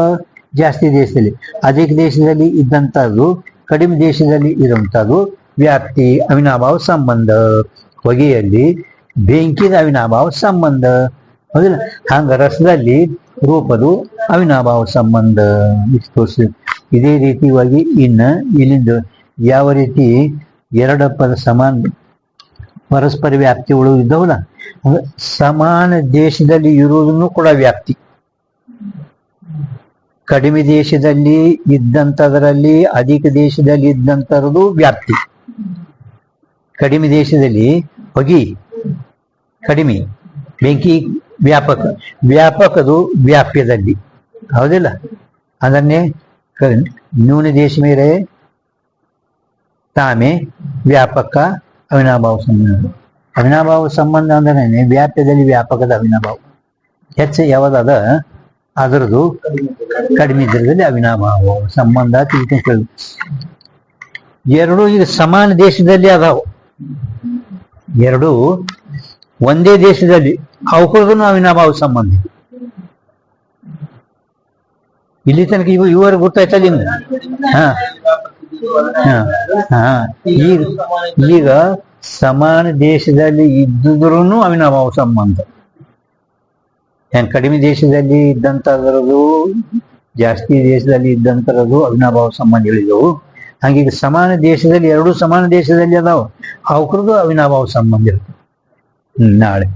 ಜಾಸ್ತಿ ದೇಶದಲ್ಲಿ. ಅಧಿಕ ದೇಶದಲ್ಲಿ ಇದ್ದಂಥದ್ದು ಕಡಿಮೆ ದೇಶದಲ್ಲಿ ಇರುವಂಥದ್ದು ವ್ಯಾಪ್ತಿ ಅವಿನಾಭಾವ ಸಂಬಂಧ. ಹೊಗೆಯಲ್ಲಿ ಬೆಂಕಿದ ಅವಿನಾಭಾವ ಸಂಬಂಧ. ಹೌದಿಲ್ಲ? ಹಂಗ ರಸದಲ್ಲಿ ರೂಪದು ಅವಿನಾಭಾವ ಸಂಬಂಧ ತೋರಿಸಿ. ಇದೇ ರೀತಿಯಾಗಿ ಇಲ್ಲಿಂದ ಯಾವ ರೀತಿ ಎರಡು ಪದ ಸಮಾನ ಪರಸ್ಪರ ವ್ಯಾಪ್ತಿ ಇದ್ದವಲ್ಲ, ಸಮಾನ ದೇಶದಲ್ಲಿ ಇರುವುದನ್ನು ಕೂಡ ವ್ಯಾಪ್ತಿ. ಕಡಿಮೆ ದೇಶದಲ್ಲಿ ಇದ್ದಂಥದ್ರಲ್ಲಿ ಅಧಿಕ ದೇಶದಲ್ಲಿ ಇದ್ದಂಥದ್ದು ವ್ಯಾಪ್ತಿ. ಕಡಿಮೆ ದೇಶದಲ್ಲಿ ಹೊಗೆ ಕಡಿಮೆ, ಬೆಂಕಿ ವ್ಯಾಪಕದು ವ್ಯಾಪ್ಯದಲ್ಲಿ. ಹೌದಿಲ್ಲ? ಅದನ್ನೇ न्यून देश में रहे ತಾಮೇ ವ್ಯಾಪಕ ಅವಿನಾಭಾವ ಸಂಬಂಧ. ಅವಿನಾಭಾವ ಸಂಬಂಧ ಅಂದ್ರೆ ವ್ಯಾಪ್ಯದಲ್ಲಿ ವ್ಯಾಪಕದ ಅವಿನಾಭಾವ. ಹೆಚ್ಚು ಯಾವ್ದದ ಅದರದು ಕಡಿಮೆ ಇದ್ರದಲ್ಲಿ ಅವಿನಾಭಾವ ಸಂಬಂಧ ತಿಳ್ಕೊಂಡು ಎರಡು ಈಗ ಸಮಾನ ದೇಶದಲ್ಲಿ ಅದಾವ. ಎರಡು ಒಂದೇ ದೇಶದಲ್ಲಿ ಅವಕ್ಕೂ ಅವಿನಾಭಾವ ಸಂಬಂಧ. ಇಲ್ಲಿ ತನಕ ಇವರು ಗೊತ್ತಾಯ್ತಾ ನಿಮ್ಗೆ? ಹಾ ಹಾ ಈಗ ಸಮಾನ ದೇಶದಲ್ಲಿ ಇದ್ದುದ್ರೂ ಅವಿನಾಭಾವ ಸಂಬಂಧ. ಕಡಿಮೆ ದೇಶದಲ್ಲಿ ಇದ್ದಂತರದು ಜಾಸ್ತಿ ದೇಶದಲ್ಲಿ ಇದ್ದಂತರದು ಅವಿನಾಭಾವ ಸಂಬಂಧ ಹೇಳಿದವು. ಹಂಗೀಗ ಸಮಾನ ದೇಶದಲ್ಲಿ ಎರಡು ಸಮಾನ ದೇಶದಲ್ಲಿ ಅದಾವ ಅವಕ್ರದ್ದು ಅವಿನಾಭಾವ ಸಂಬಂಧ ಇರ್ತದೆ. ನಾಳೆ